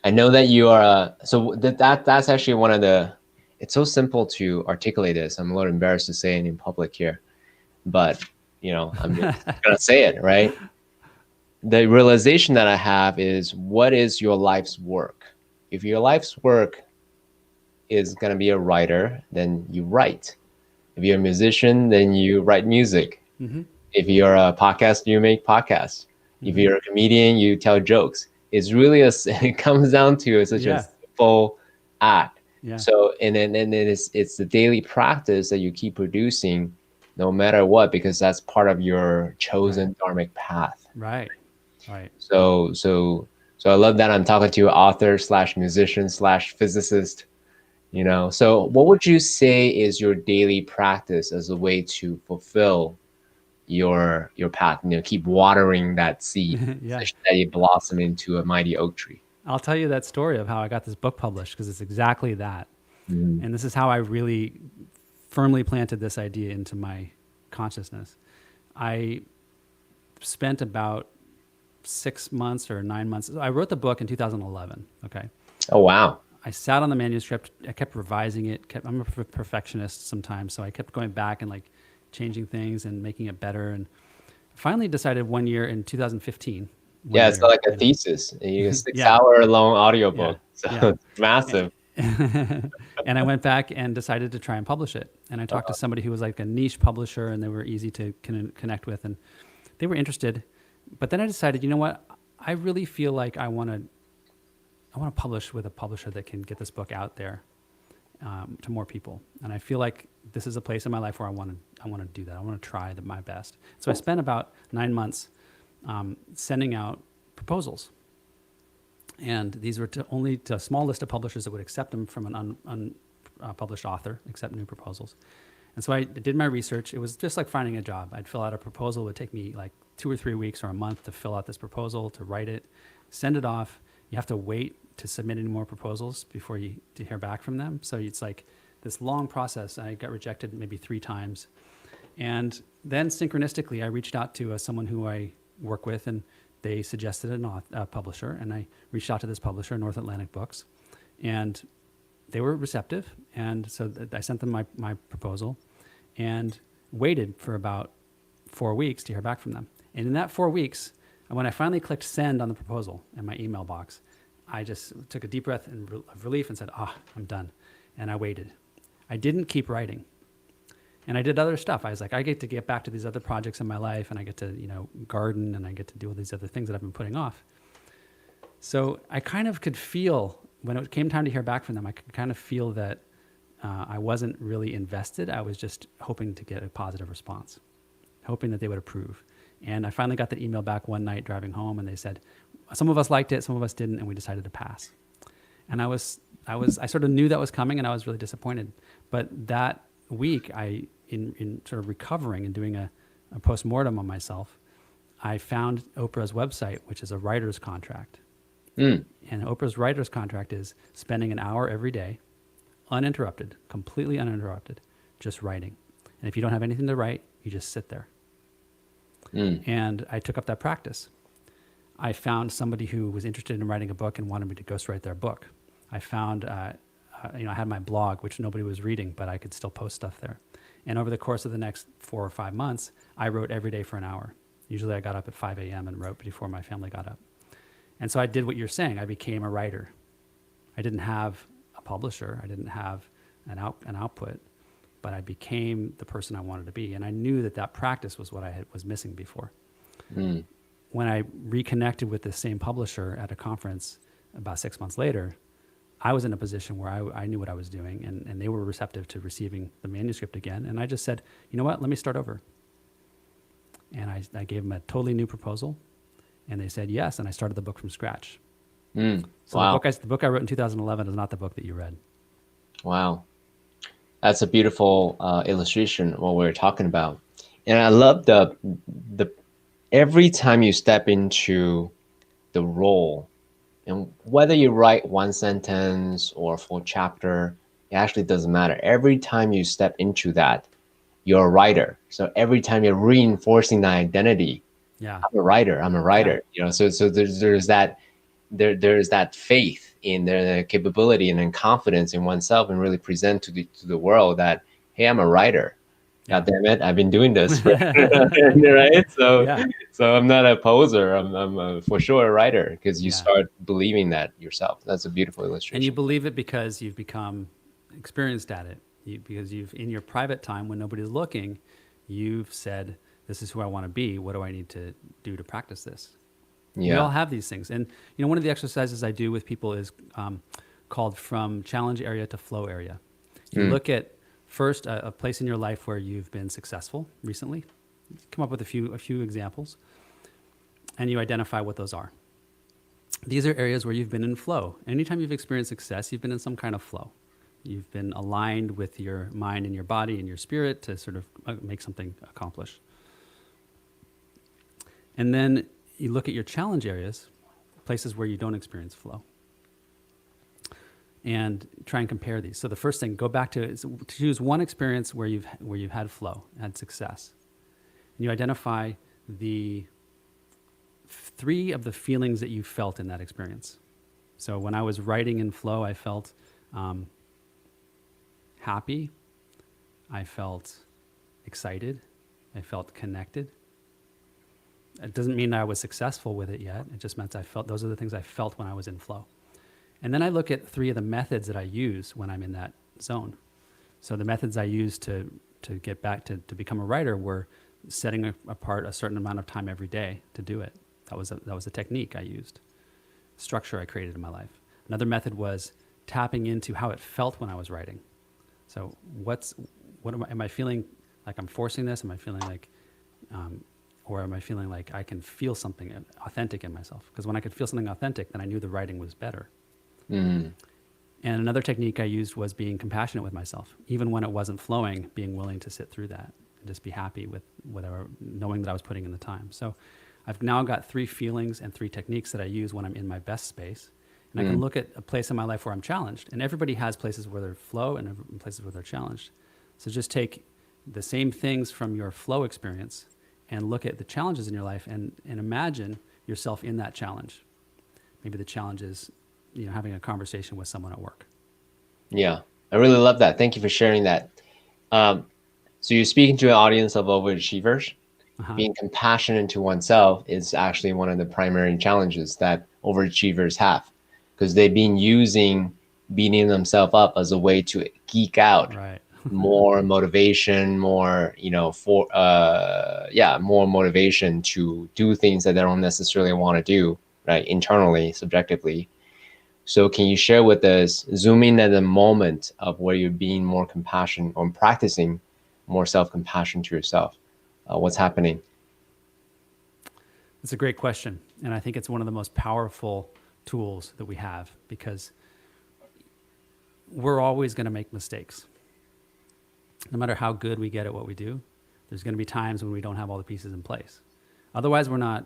I know that you are, so that's actually one of the, it's so simple to articulate this. I'm a little embarrassed to say it in public here, but I'm just gonna say it, right? The realization that I have is, what is your life's work? If your life's work is gonna be a writer, then you write. If you're a musician, then you write music. Mm-hmm. If you're a podcast, you make podcasts. Mm-hmm. If you're a comedian, you tell jokes. It's really it comes down to such a simple act. Yeah. So and then it's the daily practice that you keep producing, no matter what, because that's part of your chosen dharmic path. Right. So I love that I'm talking to an author / musician / physicist You know, so what would you say is your daily practice as a way to fulfill your path? You know, keep watering that seed Yeah. such that it blossom into a mighty oak tree. I'll tell you that story of how I got this book published because it's exactly that. Mm. And this is how I really firmly planted this idea into my consciousness. I spent about 6 months or 9 months. I wrote the book in 2011. Okay. Oh wow. I sat on the manuscript. I kept revising it. I'm a perfectionist sometimes, so I kept going back and like changing things and making it better. And finally decided one year in 2015. Yeah, it's like a You know, thesis. You a six yeah, hour long yeah, audiobook. So yeah. it's massive. And I went back and decided to try and publish it. And I talked to somebody who was like a niche publisher, and they were easy to connect with, and they were interested. But then I decided, you know what? I really feel like I want to publish with a publisher that can get this book out there to more people. And I feel like this is a place in my life where I want to do that. I want to try my best. So I spent about 9 months sending out proposals. And these were only to a small list of publishers that would accept them from an unpublished author, accept new proposals. And so I did my research. It was just like finding a job. I'd fill out a proposal. It would take me like 2 or 3 weeks or a month to fill out this proposal, to write it, send it off. You have to wait to submit any more proposals before you to hear back from them. So it's like this long process. I got rejected maybe 3 times. And then synchronistically, I reached out to someone who I work with, and they suggested a publisher. And I reached out to this publisher, North Atlantic Books, and they were receptive. And so I sent them my proposal and waited for about 4 weeks to hear back from them. And in that 4 weeks, when I finally clicked send on the proposal in my email box, I just took a deep breath of relief and said, I'm done. And I waited. I didn't keep writing. And I did other stuff. I was like, I get to get back to these other projects in my life, and I get to, garden, and I get to do all these other things that I've been putting off. So I kind of could feel, when it came time to hear back from them, I could kind of feel that I wasn't really invested. I was just hoping to get a positive response, hoping that they would approve. And I finally got that email back one night driving home, and they said, some of us liked it, some of us didn't, and we decided to pass. And I sort of knew that was coming, and I was really disappointed. But that week, in sort of recovering and doing a postmortem on myself, I found Oprah's website, which is a writer's contract. And Oprah's writer's contract is spending an hour every day, uninterrupted, completely uninterrupted, just writing. And if you don't have anything to write, you just sit there. And I took up that practice. I found somebody who was interested in writing a book and wanted me to ghostwrite their book. I found, I had my blog, which nobody was reading, but I could still post stuff there. And over the course of the next 4 or 5 months, I wrote every day for an hour. Usually I got up at 5 a.m. and wrote before my family got up. And so I did what you're saying. I became a writer. I didn't have a publisher. I didn't have an output, but I became the person I wanted to be. And I knew that practice was what I was missing before. When I reconnected with the same publisher at a conference about 6 months later, I was in a position where I knew what I was doing, and they were receptive to receiving the manuscript again. And I just said, you know what, let me start over. And I gave them a totally new proposal, and they said yes, and I started the book from scratch. So wow. the book I wrote in 2011 is not the book that you read. Wow. That's a beautiful illustration of what we're talking about. And I love the every time you step into the role, and whether you write one sentence or a full chapter, it actually doesn't matter. Every time you step into that, you're a writer. So every time you're reinforcing that identity, Yeah. I'm a writer. Yeah. So there's that faith in the capability and then confidence in oneself, and really present to the world that, hey, I'm a writer. God damn it, I've been doing this, right? So I'm not a poser. I'm for sure a writer, because you start believing that yourself. That's a beautiful illustration. And you believe it because you've become experienced at it. Because you've, in your private time when nobody's looking, you've said, this is who I want to be. What do I need to do to practice this? We all have these things. And one of the exercises I do with people is called from challenge area to flow area. You look at first a place in your life where you've been successful recently. Come up with a few examples, and you identify what those are. These are areas where you've been in flow. Anytime you've experienced success, you've been in some kind of flow. You've been aligned with your mind and your body and your spirit to sort of make something accomplish. And then you look at your challenge areas, places where you don't experience flow, and try and compare these. So the first thing, go back to choose one experience where you've had flow, had success. And you identify the 3 of the feelings that you felt in that experience. So when I was writing in flow, I felt happy, I felt excited, I felt connected. It doesn't mean I was successful with it yet. It just meant those are the things I felt when I was in flow. And then I look at 3 of the methods that I use when I'm in that zone. So the methods I use to get back to become a writer were setting apart a certain amount of time every day to do it. That was a technique I used, structure I created in my life. Another method was tapping into how it felt when I was writing. So am I feeling like I'm forcing this? Am I feeling like, or am I feeling like I can feel something authentic in myself? Because when I could feel something authentic, then I knew the writing was better. And another technique I used was being compassionate with myself. Even when it wasn't flowing, being willing to sit through that and just be happy with whatever, knowing that I was putting in the time. So I've now got 3 feelings and 3 techniques that I use when I'm in my best space. And I can look at a place in my life where I'm challenged. And everybody has places where they're flow and places where they're challenged. So just take the same things from your flow experience and look at the challenges in your life and imagine yourself in that challenge. Maybe the challenge is, having a conversation with someone at work. Yeah, I really love that. Thank you for sharing that. So you're speaking to an audience of overachievers. Being compassionate to oneself is actually one of the primary challenges that overachievers have, because they've been using beating themselves up as a way to geek out. Right. More motivation, more more motivation to do things that they don't necessarily want to do, right? Internally, subjectively. So can you share with us, zooming at the moment of where you're being more compassionate or practicing more self-compassion to yourself? What's happening? That's a great question. And I think it's one of the most powerful tools that we have, because we're always going to make mistakes. No matter how good we get at what we do, there's going to be times when we don't have all the pieces in place. Otherwise, we're not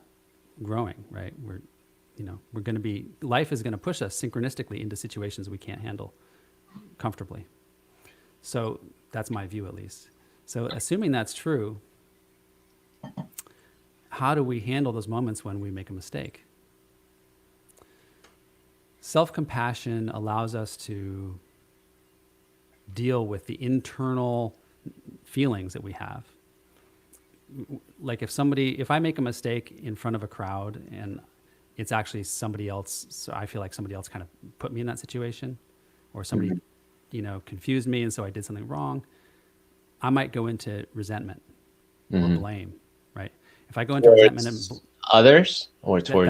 growing, right? We're going to be, life is going to push us synchronistically into situations we can't handle comfortably. So that's my view, at least. So assuming that's true, how do we handle those moments when we make a mistake? Self-compassion allows us to deal with the internal feelings that we have. Like if I make a mistake in front of a crowd and it's actually somebody else, so I feel like somebody else kind of put me in that situation, or somebody, confused me and so I did something wrong, I might go into resentment or blame, right? If I go into resentment and others or towards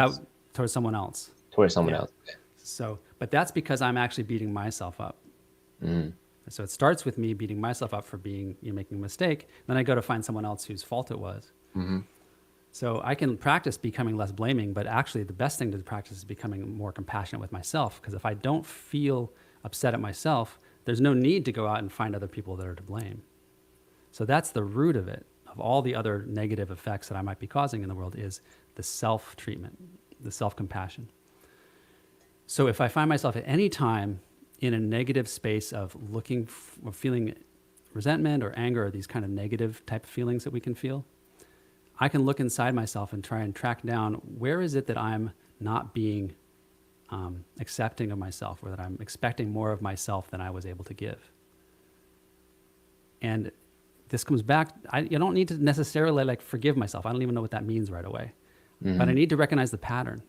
someone else. Towards someone else. So, but that's because I'm actually beating myself up. So it starts with me beating myself up for making a mistake. Then I go to find someone else whose fault it was. So I can practice becoming less blaming, but actually the best thing to practice is becoming more compassionate with myself. Because if I don't feel upset at myself, there's no need to go out and find other people that are to blame. So that's the root of it, of all the other negative effects that I might be causing in the world, is the self-treatment, the self-compassion. So if I find myself at any time in a negative space of or feeling resentment or anger, or these kind of negative type of feelings that we can feel, I can look inside myself and try and track down, where is it that I'm not being accepting of myself, or that I'm expecting more of myself than I was able to give. And this comes back, you don't need to necessarily forgive myself. I don't even know what that means right away. But I need to recognize the pattern.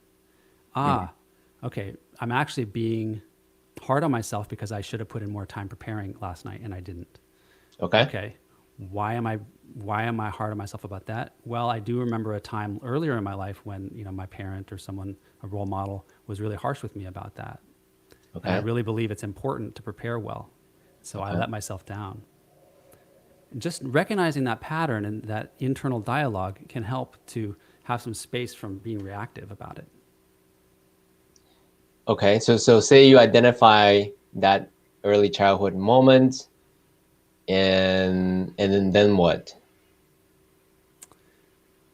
Okay, I'm actually being hard on myself because I should have put in more time preparing last night and I didn't. Okay. Why am I hard on myself about that? Well, I do remember a time earlier in my life when, my parent or someone, a role model, was really harsh with me about that. And I really believe it's important to prepare well. So I let myself down. And just recognizing that pattern and that internal dialogue can help to have some space from being reactive about it. Okay, so say you identify that early childhood moment, and then what?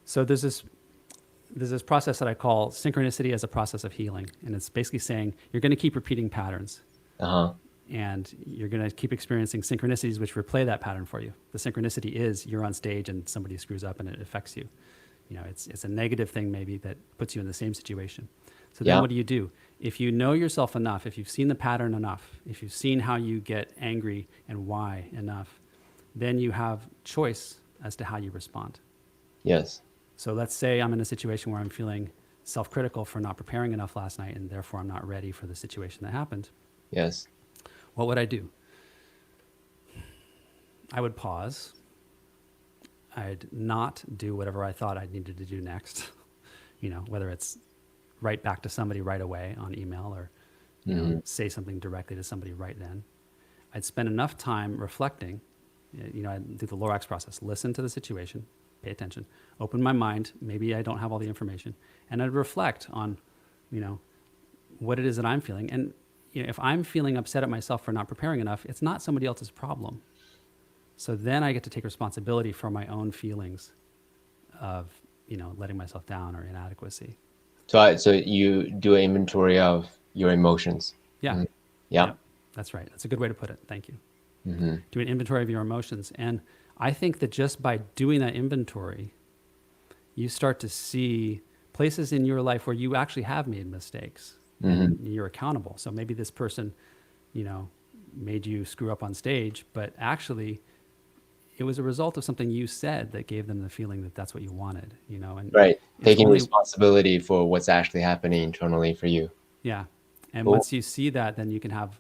So there's this process that I call synchronicity as a process of healing, and it's basically saying you're going to keep repeating patterns, Uh-huh. and you're going to keep experiencing synchronicities which replay that pattern for you. The synchronicity is you're on stage and somebody screws up and it affects you. You know, it's a negative thing maybe that puts you in the same situation. So then Yeah. what do? If you know yourself enough, if you've seen the pattern enough, if you've seen how you get angry and why enough, then you have choice as to how you respond. Yes. So let's say I'm in a situation where I'm feeling self-critical for not preparing enough last night and therefore I'm not ready for the situation that happened. Yes. What would I do? I would pause. I'd not do whatever I thought I needed to do next. You know, whether it's write back to somebody right away on email or, you know, say something directly to somebody right then. I'd spend enough time reflecting. You know, I'd do the Lorax process, listen to the situation, pay attention, open my mind. Maybe I don't have all the information, and I'd reflect on, you know, what it is that I'm feeling. And you know, if I'm feeling upset at myself for not preparing enough, it's not somebody else's problem. So then I get to take responsibility for my own feelings of, you know, letting myself down or inadequacy. So you do an inventory of your emotions. Yeah. Mhm. Yeah. Yep. That's right. That's a good way to put it. Thank you. Mm-hmm. Do an inventory of your emotions. And I think that just by doing that inventory, you start to see places in your life where you actually have made mistakes and you're accountable. So maybe this person, you know, made you screw up on stage, but actually it was a result of something you said that gave them the feeling that that's what you wanted, you know, and Right. it's Taking only, responsibility for what's actually happening internally for you. yeah. And Cool. once you see that, then you can have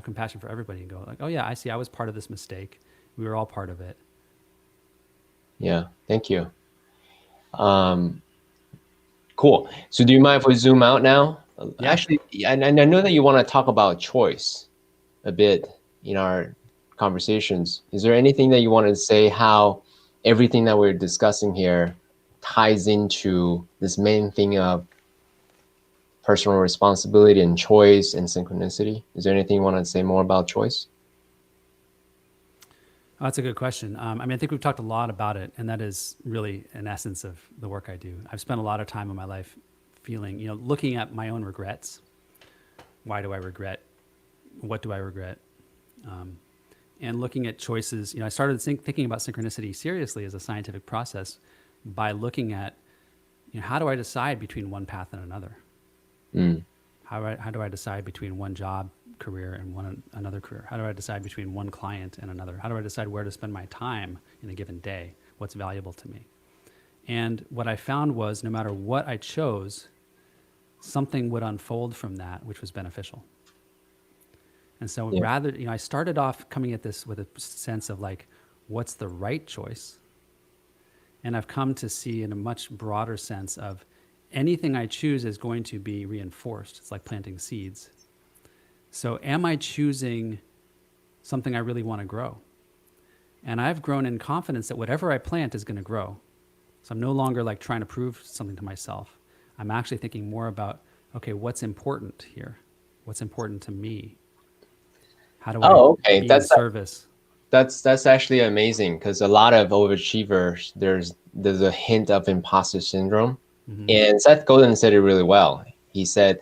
compassion for everybody and go like, oh yeah, I see. I was part of this mistake. We were all part of it. Yeah. Thank you. Cool. So do you mind if we zoom out now? Yeah. Actually, and I know that you want to talk about choice a bit in our conversations. Is there anything that you want to say how everything that we're discussing here ties into this main thing of personal responsibility and choice and synchronicity? Is there anything you want to say more about choice? Oh, that's a good question. I mean, I think we've talked a lot about it, and that is really an essence of the work I do. I've spent a lot of time in my life feeling, you know, looking at my own regrets. Why do I regret? What do I regret? And looking at choices. You know, I started thinking about synchronicity seriously as a scientific process by looking at, you know, how do I decide between one path and another? Mm. How do I decide between one job career and another career? How do I decide between one client and another? How do I decide where to spend my time in a given day? What's valuable to me? And what I found was no matter what I chose, something would unfold from that which was beneficial. And so Yeah. rather, you know, I started off coming at this with a sense of like, what's the right choice? And I've come to see in a much broader sense of anything I choose is going to be reinforced. It's like planting seeds. So am I choosing something I really want to grow? And I've grown in confidence that whatever I plant is going to grow. So I'm no longer like trying to prove something to myself. I'm actually thinking more about, okay, what's important here? What's important to me? How do I Oh, okay. be in service? That's actually amazing because a lot of overachievers, there's a hint of imposter syndrome. Mm-hmm. And Seth Godin said it really well. He said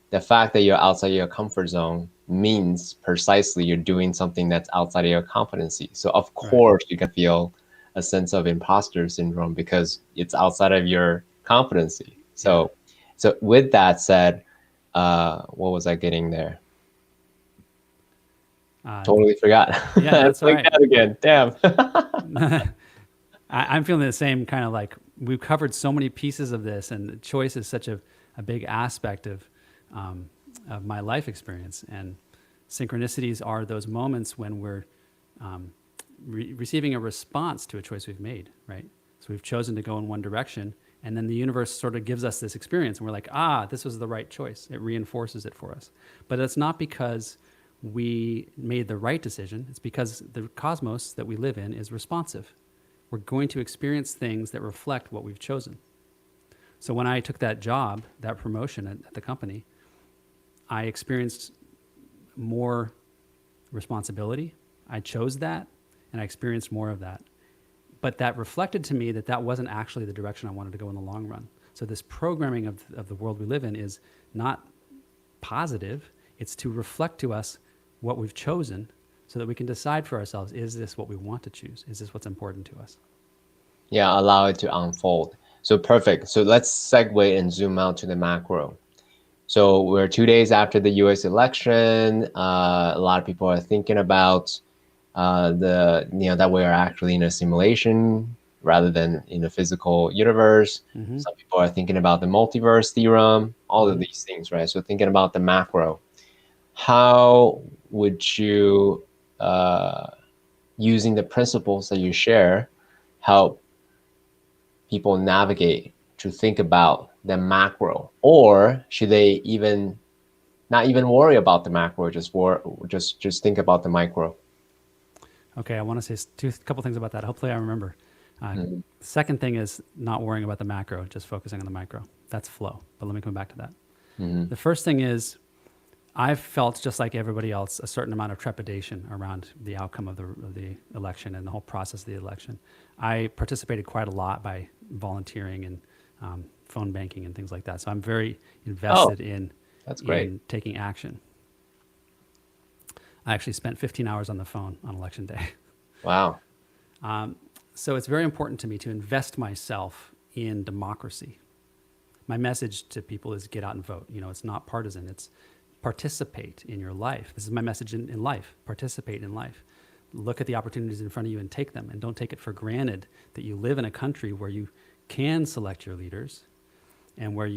the fact that you're outside your comfort zone means precisely you're doing something that's outside of your competency. So of Right. course you can feel a sense of imposter syndrome because it's outside of your competency. Yeah. So with that said, what was I getting there? Totally forgot. Yeah, that's It's all like right. that again. Damn. I'm feeling the same kind of like we've covered so many pieces of this, and choice is such a big aspect of my life experience. And synchronicities are those moments when we're receiving a response to a choice we've made, right? So we've chosen to go in one direction, and then the universe sort of gives us this experience, and we're like, this was the right choice. It reinforces it for us. But it's not because we made the right decision. It's because the cosmos that we live in is responsive. We're going to experience things that reflect what we've chosen. So when I took that job, that promotion at the company, I experienced more responsibility. I chose that, and I experienced more of that. But that reflected to me that that wasn't actually the direction I wanted to go in the long run. So this programming of the world we live in is not positive. It's to reflect to us what we've chosen so that we can decide for ourselves, is this what we want to choose? Is this what's important to us? Yeah, allow it to unfold. So perfect. So let's segue and zoom out to the macro. So we're 2 days after the US election. A lot of people are thinking about that we are actually in a simulation rather than in a physical universe. Mm-hmm. Some people are thinking about the multiverse theorem, all of Mm-hmm. these things, right? So thinking about the macro, how would you, using the principles that you share, help people navigate to think about the macro, or should they even not even worry about the macro, just think about the micro? Okay, I want to say a couple things about that. Hopefully, I remember. Mhm. Second thing is not worrying about the macro, just focusing on the micro. That's flow. But let me come back to that. Mhm. The first thing is I've felt, just like everybody else, a certain amount of trepidation around the outcome of the election and the whole process of the election. I participated quite a lot by volunteering and phone banking and things like that. So I'm very Oh, invested that's great. in taking action. I actually spent 15 hours on the phone on election day. Wow. So it's very important to me to invest myself in democracy. My message to people is get out and vote. You know, it's not partisan. It's participate in your life. This is my message in life. Participate in life. Look at the opportunities in front of you and take them. And don't take it for granted that you live in a country where you can select your leaders and where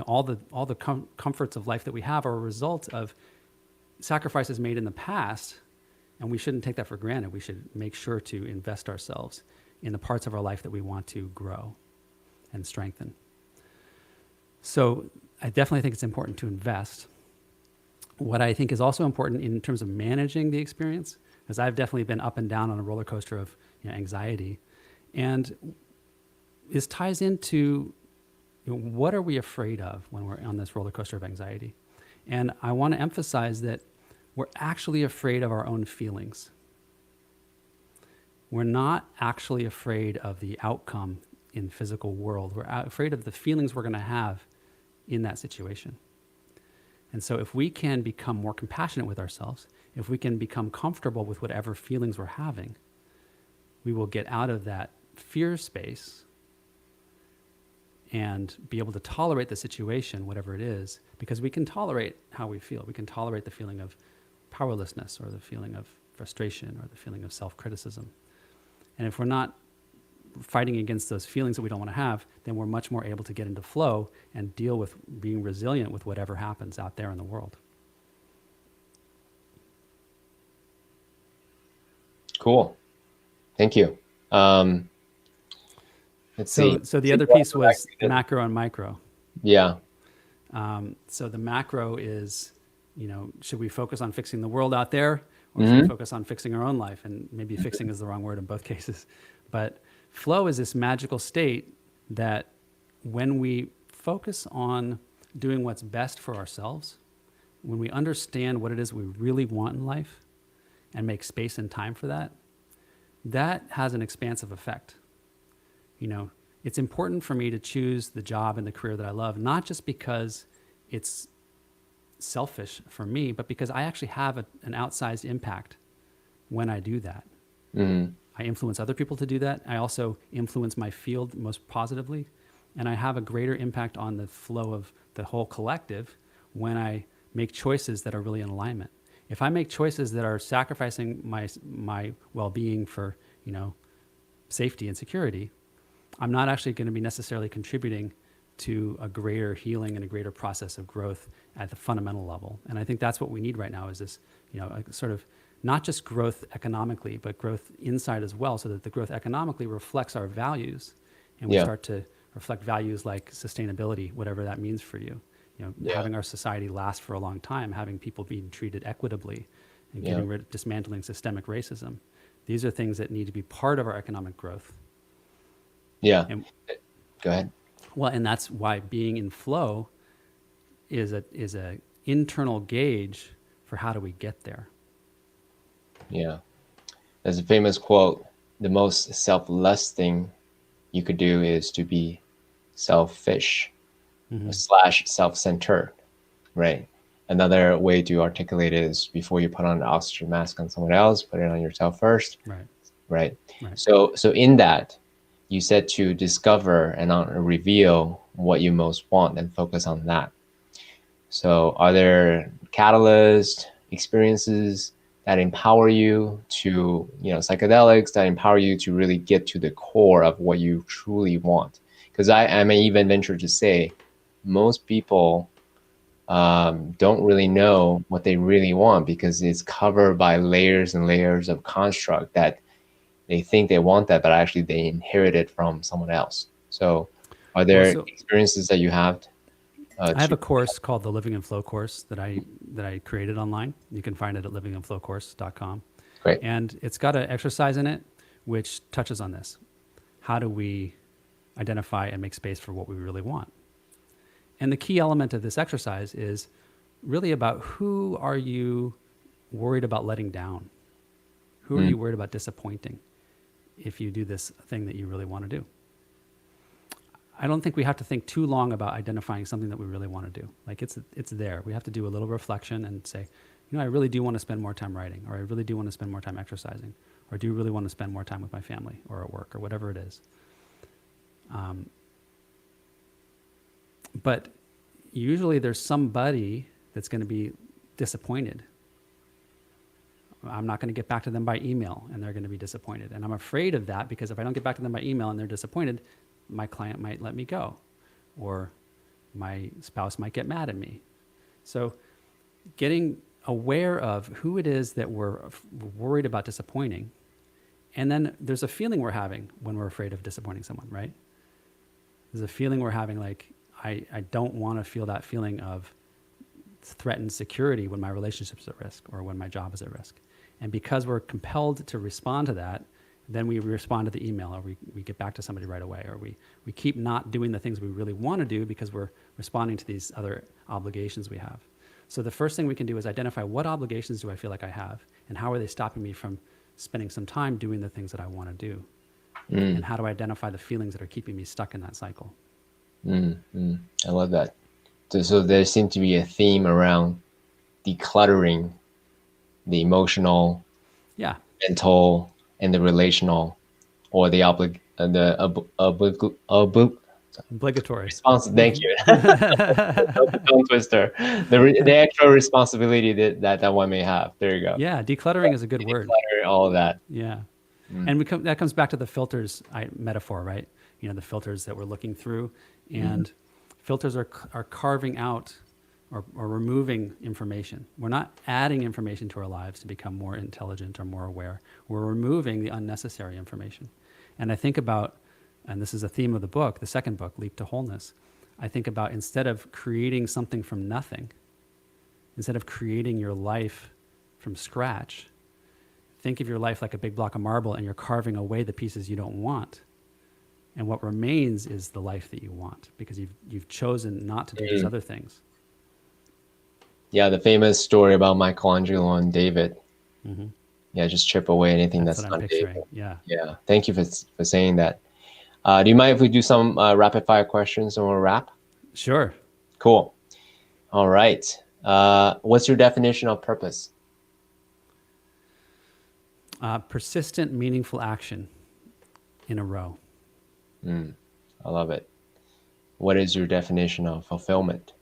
all the comforts of life that we have are a result of sacrifices made in the past, and we shouldn't take that for granted. We should make sure to invest ourselves in the parts of our life that we want to grow and strengthen. So I definitely think it's important to invest. What I think is also important in terms of managing the experience, because I've definitely been up and down on a roller coaster of anxiety, and this ties into what are we afraid of when we're on this roller coaster of anxiety. And I want to emphasize that we're actually afraid of our own feelings. We're not actually afraid of the outcome in the physical world. We're afraid of the feelings we're going to have in that situation. And so if we can become more compassionate with ourselves, if we can become comfortable with whatever feelings we're having, we will get out of that fear space and be able to tolerate the situation, whatever it is, because we can tolerate how we feel. We can tolerate the feeling of powerlessness or the feeling of frustration or the feeling of self-criticism. And if we're not fighting against those feelings that we don't want to have, then we're much more able to get into flow and deal with being resilient with whatever happens out there in the world. Cool. Thank you. Let's see. So the other piece was macro and micro. Yeah. So the macro is, should we focus on fixing the world out there, or should we focus on fixing our own life? And maybe fixing is the wrong word in both cases. But flow is this magical state that when we focus on doing what's best for ourselves, when we understand what it is we really want in life and make space and time for that, that has an expansive effect. It's important for me to choose the job and the career that I love, not just because it's selfish for me, but because I actually have an outsized impact when I do that. Mm-hmm. I influence other people to do that. I also influence my field most positively, and I have a greater impact on the flow of the whole collective when I make choices that are really in alignment. If I make choices that are sacrificing my well-being for, safety and security, I'm not actually going to be necessarily contributing to a greater healing and a greater process of growth at the fundamental level. And I think that's what we need right now is this, a sort of not just growth economically, but growth inside as well, so that the growth economically reflects our values, and we start to reflect values like sustainability, whatever that means for you. Having our society last for a long time, having people being treated equitably, and dismantling systemic racism. These are things that need to be part of our economic growth. Yeah. And, go ahead. Well, and that's why being in flow is a internal gauge for how do we get there. Yeah. There's a famous quote, the most selfless thing you could do is to be selfish slash self-centered, right? Another way to articulate it is before you put on the oxygen mask on someone else, put it on yourself first, Right. right? Right. So in that, you said to discover and not reveal what you most want and focus on that. So are there catalysts, experiences that empower you to, psychedelics that empower you to really get to the core of what you truly want? Because I may even venture to say most people don't really know what they really want because it's covered by layers and layers of construct that they think they want that, but actually they inherited from someone else. So are Well, there so experiences that you have I have to a course called the Living and Flow course that I created online. You can find it at livingandflowcourse.com. great? And it's got an exercise in it which touches on this. How do we identify and make space for what we really want? And the key element of this exercise is really about who are you worried about letting down? Who are Mm, you worried about disappointing if you do this thing that you really want to do? I don't think we have to think too long about identifying something that we really want to do. Like it's there. We have to do a little reflection and say, I really do want to spend more time writing, or I really do want to spend more time exercising, or do you really want to spend more time with my family or at work or whatever it is. But usually there's somebody that's going to be disappointed. I'm not going to get back to them by email and they're going to be disappointed. And I'm afraid of that because if I don't get back to them by email and they're disappointed, my client might let me go or my spouse might get mad at me. So getting aware of who it is that we're worried about disappointing. And then there's a feeling we're having when we're afraid of disappointing someone, right? There's a feeling we're having like, I don't want to feel that feeling of threatened security when my relationship's at risk or when my job is at risk. And because we're compelled to respond to that, then we respond to the email or we get back to somebody right away, or we keep not doing the things we really want to do because we're responding to these other obligations we have. So the first thing we can do is identify what obligations do I feel like I have and how are they stopping me from spending some time doing the things that I want to do? And how do I identify the feelings that are keeping me stuck in that cycle? I love that. So there seems to be a theme around decluttering the emotional, Yeah, mental, and the relational, or the obligatory. response. Thank you. The tongue twister. The extra responsibility that one may have. There you go. Yeah, decluttering is a good word. Declutter all of that. Yeah. And that comes back to the filters metaphor, right? The filters that we're looking through. And filters are carving out or removing information. We're not adding information to our lives to become more intelligent or more aware. We're removing the unnecessary information. And I think about, and this is a theme of the book, the second book, Leap to Wholeness, I think about instead of creating something from nothing, instead of creating your life from scratch, think of your life like a big block of marble and you're carving away the pieces you don't want. And what remains is the life that you want because you've chosen not to do these other things. Yeah, the famous story about Michelangelo and David. Yeah, just chip away anything that's what I'm not picturing. David. Yeah. Yeah, thank you for saying that. Do you mind if we do some rapid fire questions and we'll wrap? Sure. Cool. All right. What's your definition of purpose? Persistent, meaningful action in a row. I love it. What is your definition of fulfillment?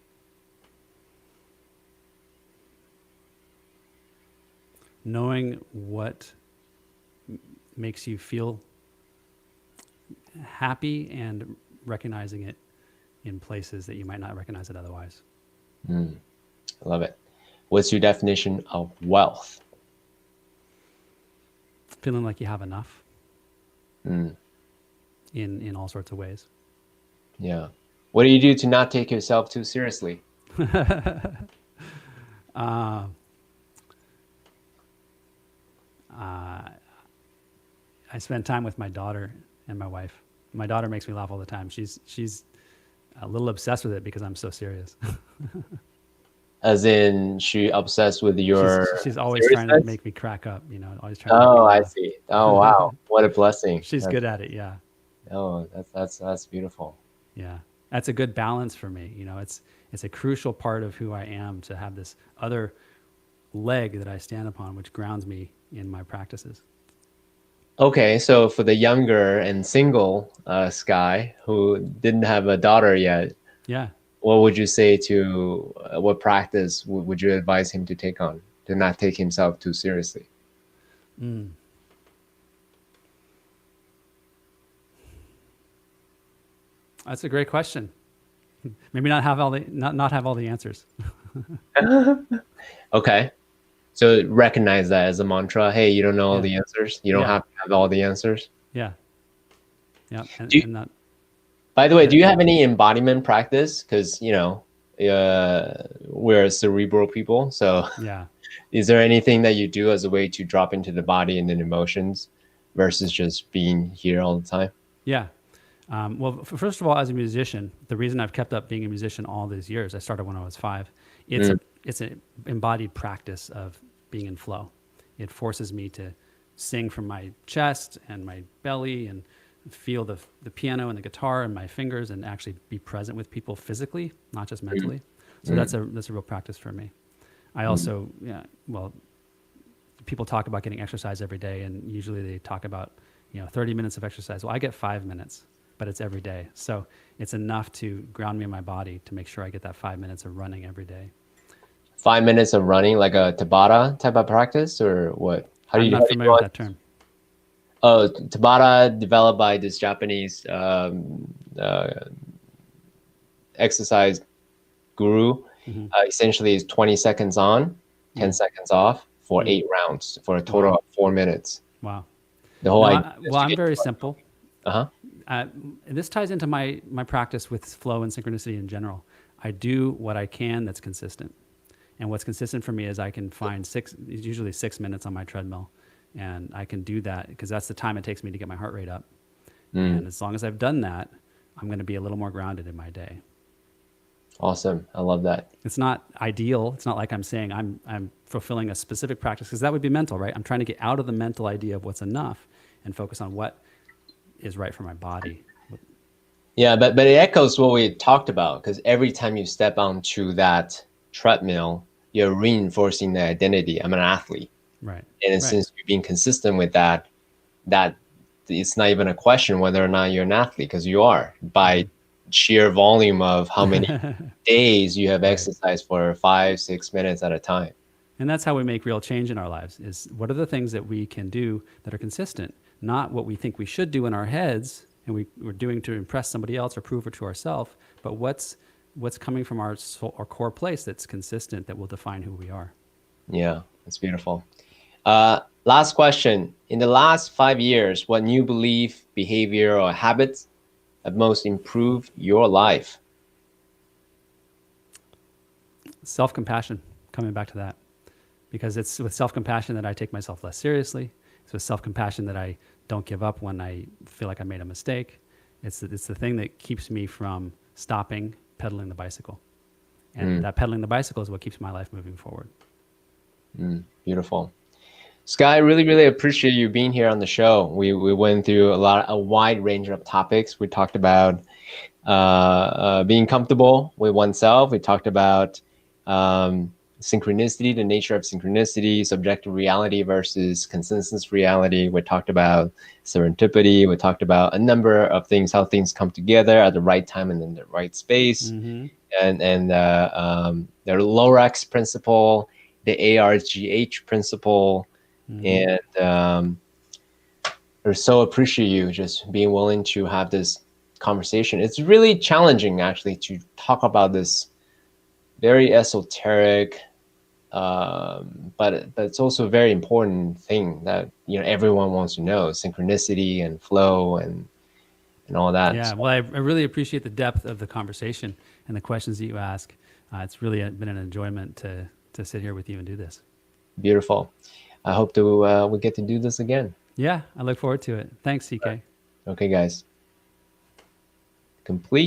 Knowing what makes you feel happy and recognizing it in places that you might not recognize it otherwise. I love it. What's your definition of wealth? Feeling like you have enough in all sorts of ways. Yeah. What do you do to not take yourself too seriously? I spend time with my daughter and my wife. My daughter makes me laugh all the time. She's a little obsessed with it because I'm so serious. As in, she obsessed with your She's always trying to seriousness? make me crack up, always trying to make me Oh, I laugh. see. Oh, wow. What a blessing. She's good at it. Yeah. Oh, that's beautiful. Yeah. That's a good balance for me. It's a crucial part of who I am to have this other leg that I stand upon, which grounds me in my practices. Okay, so for the younger and single Sky who didn't have a daughter yet, Yeah. what would you say to what practice would you advise him to take on to not take himself too seriously? Mm. That's a great question. Maybe not have all the answers. Okay, so recognize that as a mantra. Hey, you don't know all Yeah. the answers. You don't Yeah. have to have all the answers. Yeah. Yeah. Do you, And that, by the go way, do ahead. you have any embodiment practice? Because we're cerebral people. So, Yeah. is there anything that you do as a way to drop into the body and then emotions, versus just being here all the time? Yeah. Well, first of all, as a musician, the reason I've kept up being a musician all these years, I started when I was 5. It's Mm, an embodied practice of being in flow. It forces me to sing from my chest and my belly and feel the piano and the guitar and my fingers and actually be present with people physically, not just mm, mentally. So mm, that's a real practice for me. I mm. also, yeah, well, people talk about getting exercise every day, and usually they talk about 30 minutes of exercise. Well, I get 5 minutes, but it's every day, so it's enough to ground me in my body to make sure I get that 5 minutes of running every day. 5 minutes of running, like a Tabata type of practice, or what? I'm How not do you familiar with want? that term. Oh, Tabata, developed by this Japanese exercise guru. Hmm. Essentially, is 20 seconds on, 10 Mm, seconds off for mm, 8 rounds for a total wow. of 4 minutes. Wow. The whole No, idea is well, to I'm get. very simple. Uh-huh. uh, this ties into my practice with flow and synchronicity in general. I do what I can that's consistent. And what's consistent for me is I can find usually 6 minutes on my treadmill. And I can do that because that's the time it takes me to get my heart rate up. Mm, And as long as I've done that, I'm going to be a little more grounded in my day. awesome. I love that. It's not ideal. It's not like I'm saying I'm fulfilling a specific practice because that would be mental, right? I'm trying to get out of the mental idea of what's enough and focus on what is right for my body. Yeah, but it echoes what we talked about, because every time you step onto that treadmill, you're reinforcing the identity. I'm an athlete. Right. And Right. since you're being consistent with that, that it's not even a question whether or not you're an athlete, because you are, by sheer volume of how many days you have Right. exercised for 5, 6 minutes at a time. And that's how we make real change in our lives is what are the things that we can do that are consistent, not what we think we should do in our heads and we're doing to impress somebody else or prove it to ourselves, but what's coming from our soul, our core place that's consistent that will define who we are. Yeah, that's beautiful. Last question. In the last 5 years, what new belief, behavior, or habits have most improved your life? Self-compassion, coming back to that, because it's with self-compassion that I take myself less seriously. It's with self-compassion that I don't give up when I feel like I made a mistake. It's the thing that keeps me from stopping pedaling the bicycle. And Mm, that pedaling the bicycle is what keeps my life moving forward. beautiful. Sky, I really, really appreciate you being here on the show. We went through a wide range of topics. We talked about being comfortable with oneself. We talked about synchronicity, the nature of synchronicity, subjective reality versus consensus reality. We talked about serendipity. We talked about a number of things, how things come together at the right time and in the right space, Mm-hmm. and the Lorax principle, the ARGH principle, Mm-hmm. and I so appreciate you just being willing to have this conversation. It's really challenging actually to talk about this very esoteric, but it's also a very important thing that everyone wants to know: synchronicity and flow and all that. Yeah, So, well, I really appreciate the depth of the conversation and the questions that you ask. It's really been an enjoyment to sit here with you and do this. beautiful. I hope to we get to do this again. Yeah, I look forward to it. Thanks, CK. Okay, guys. Complete.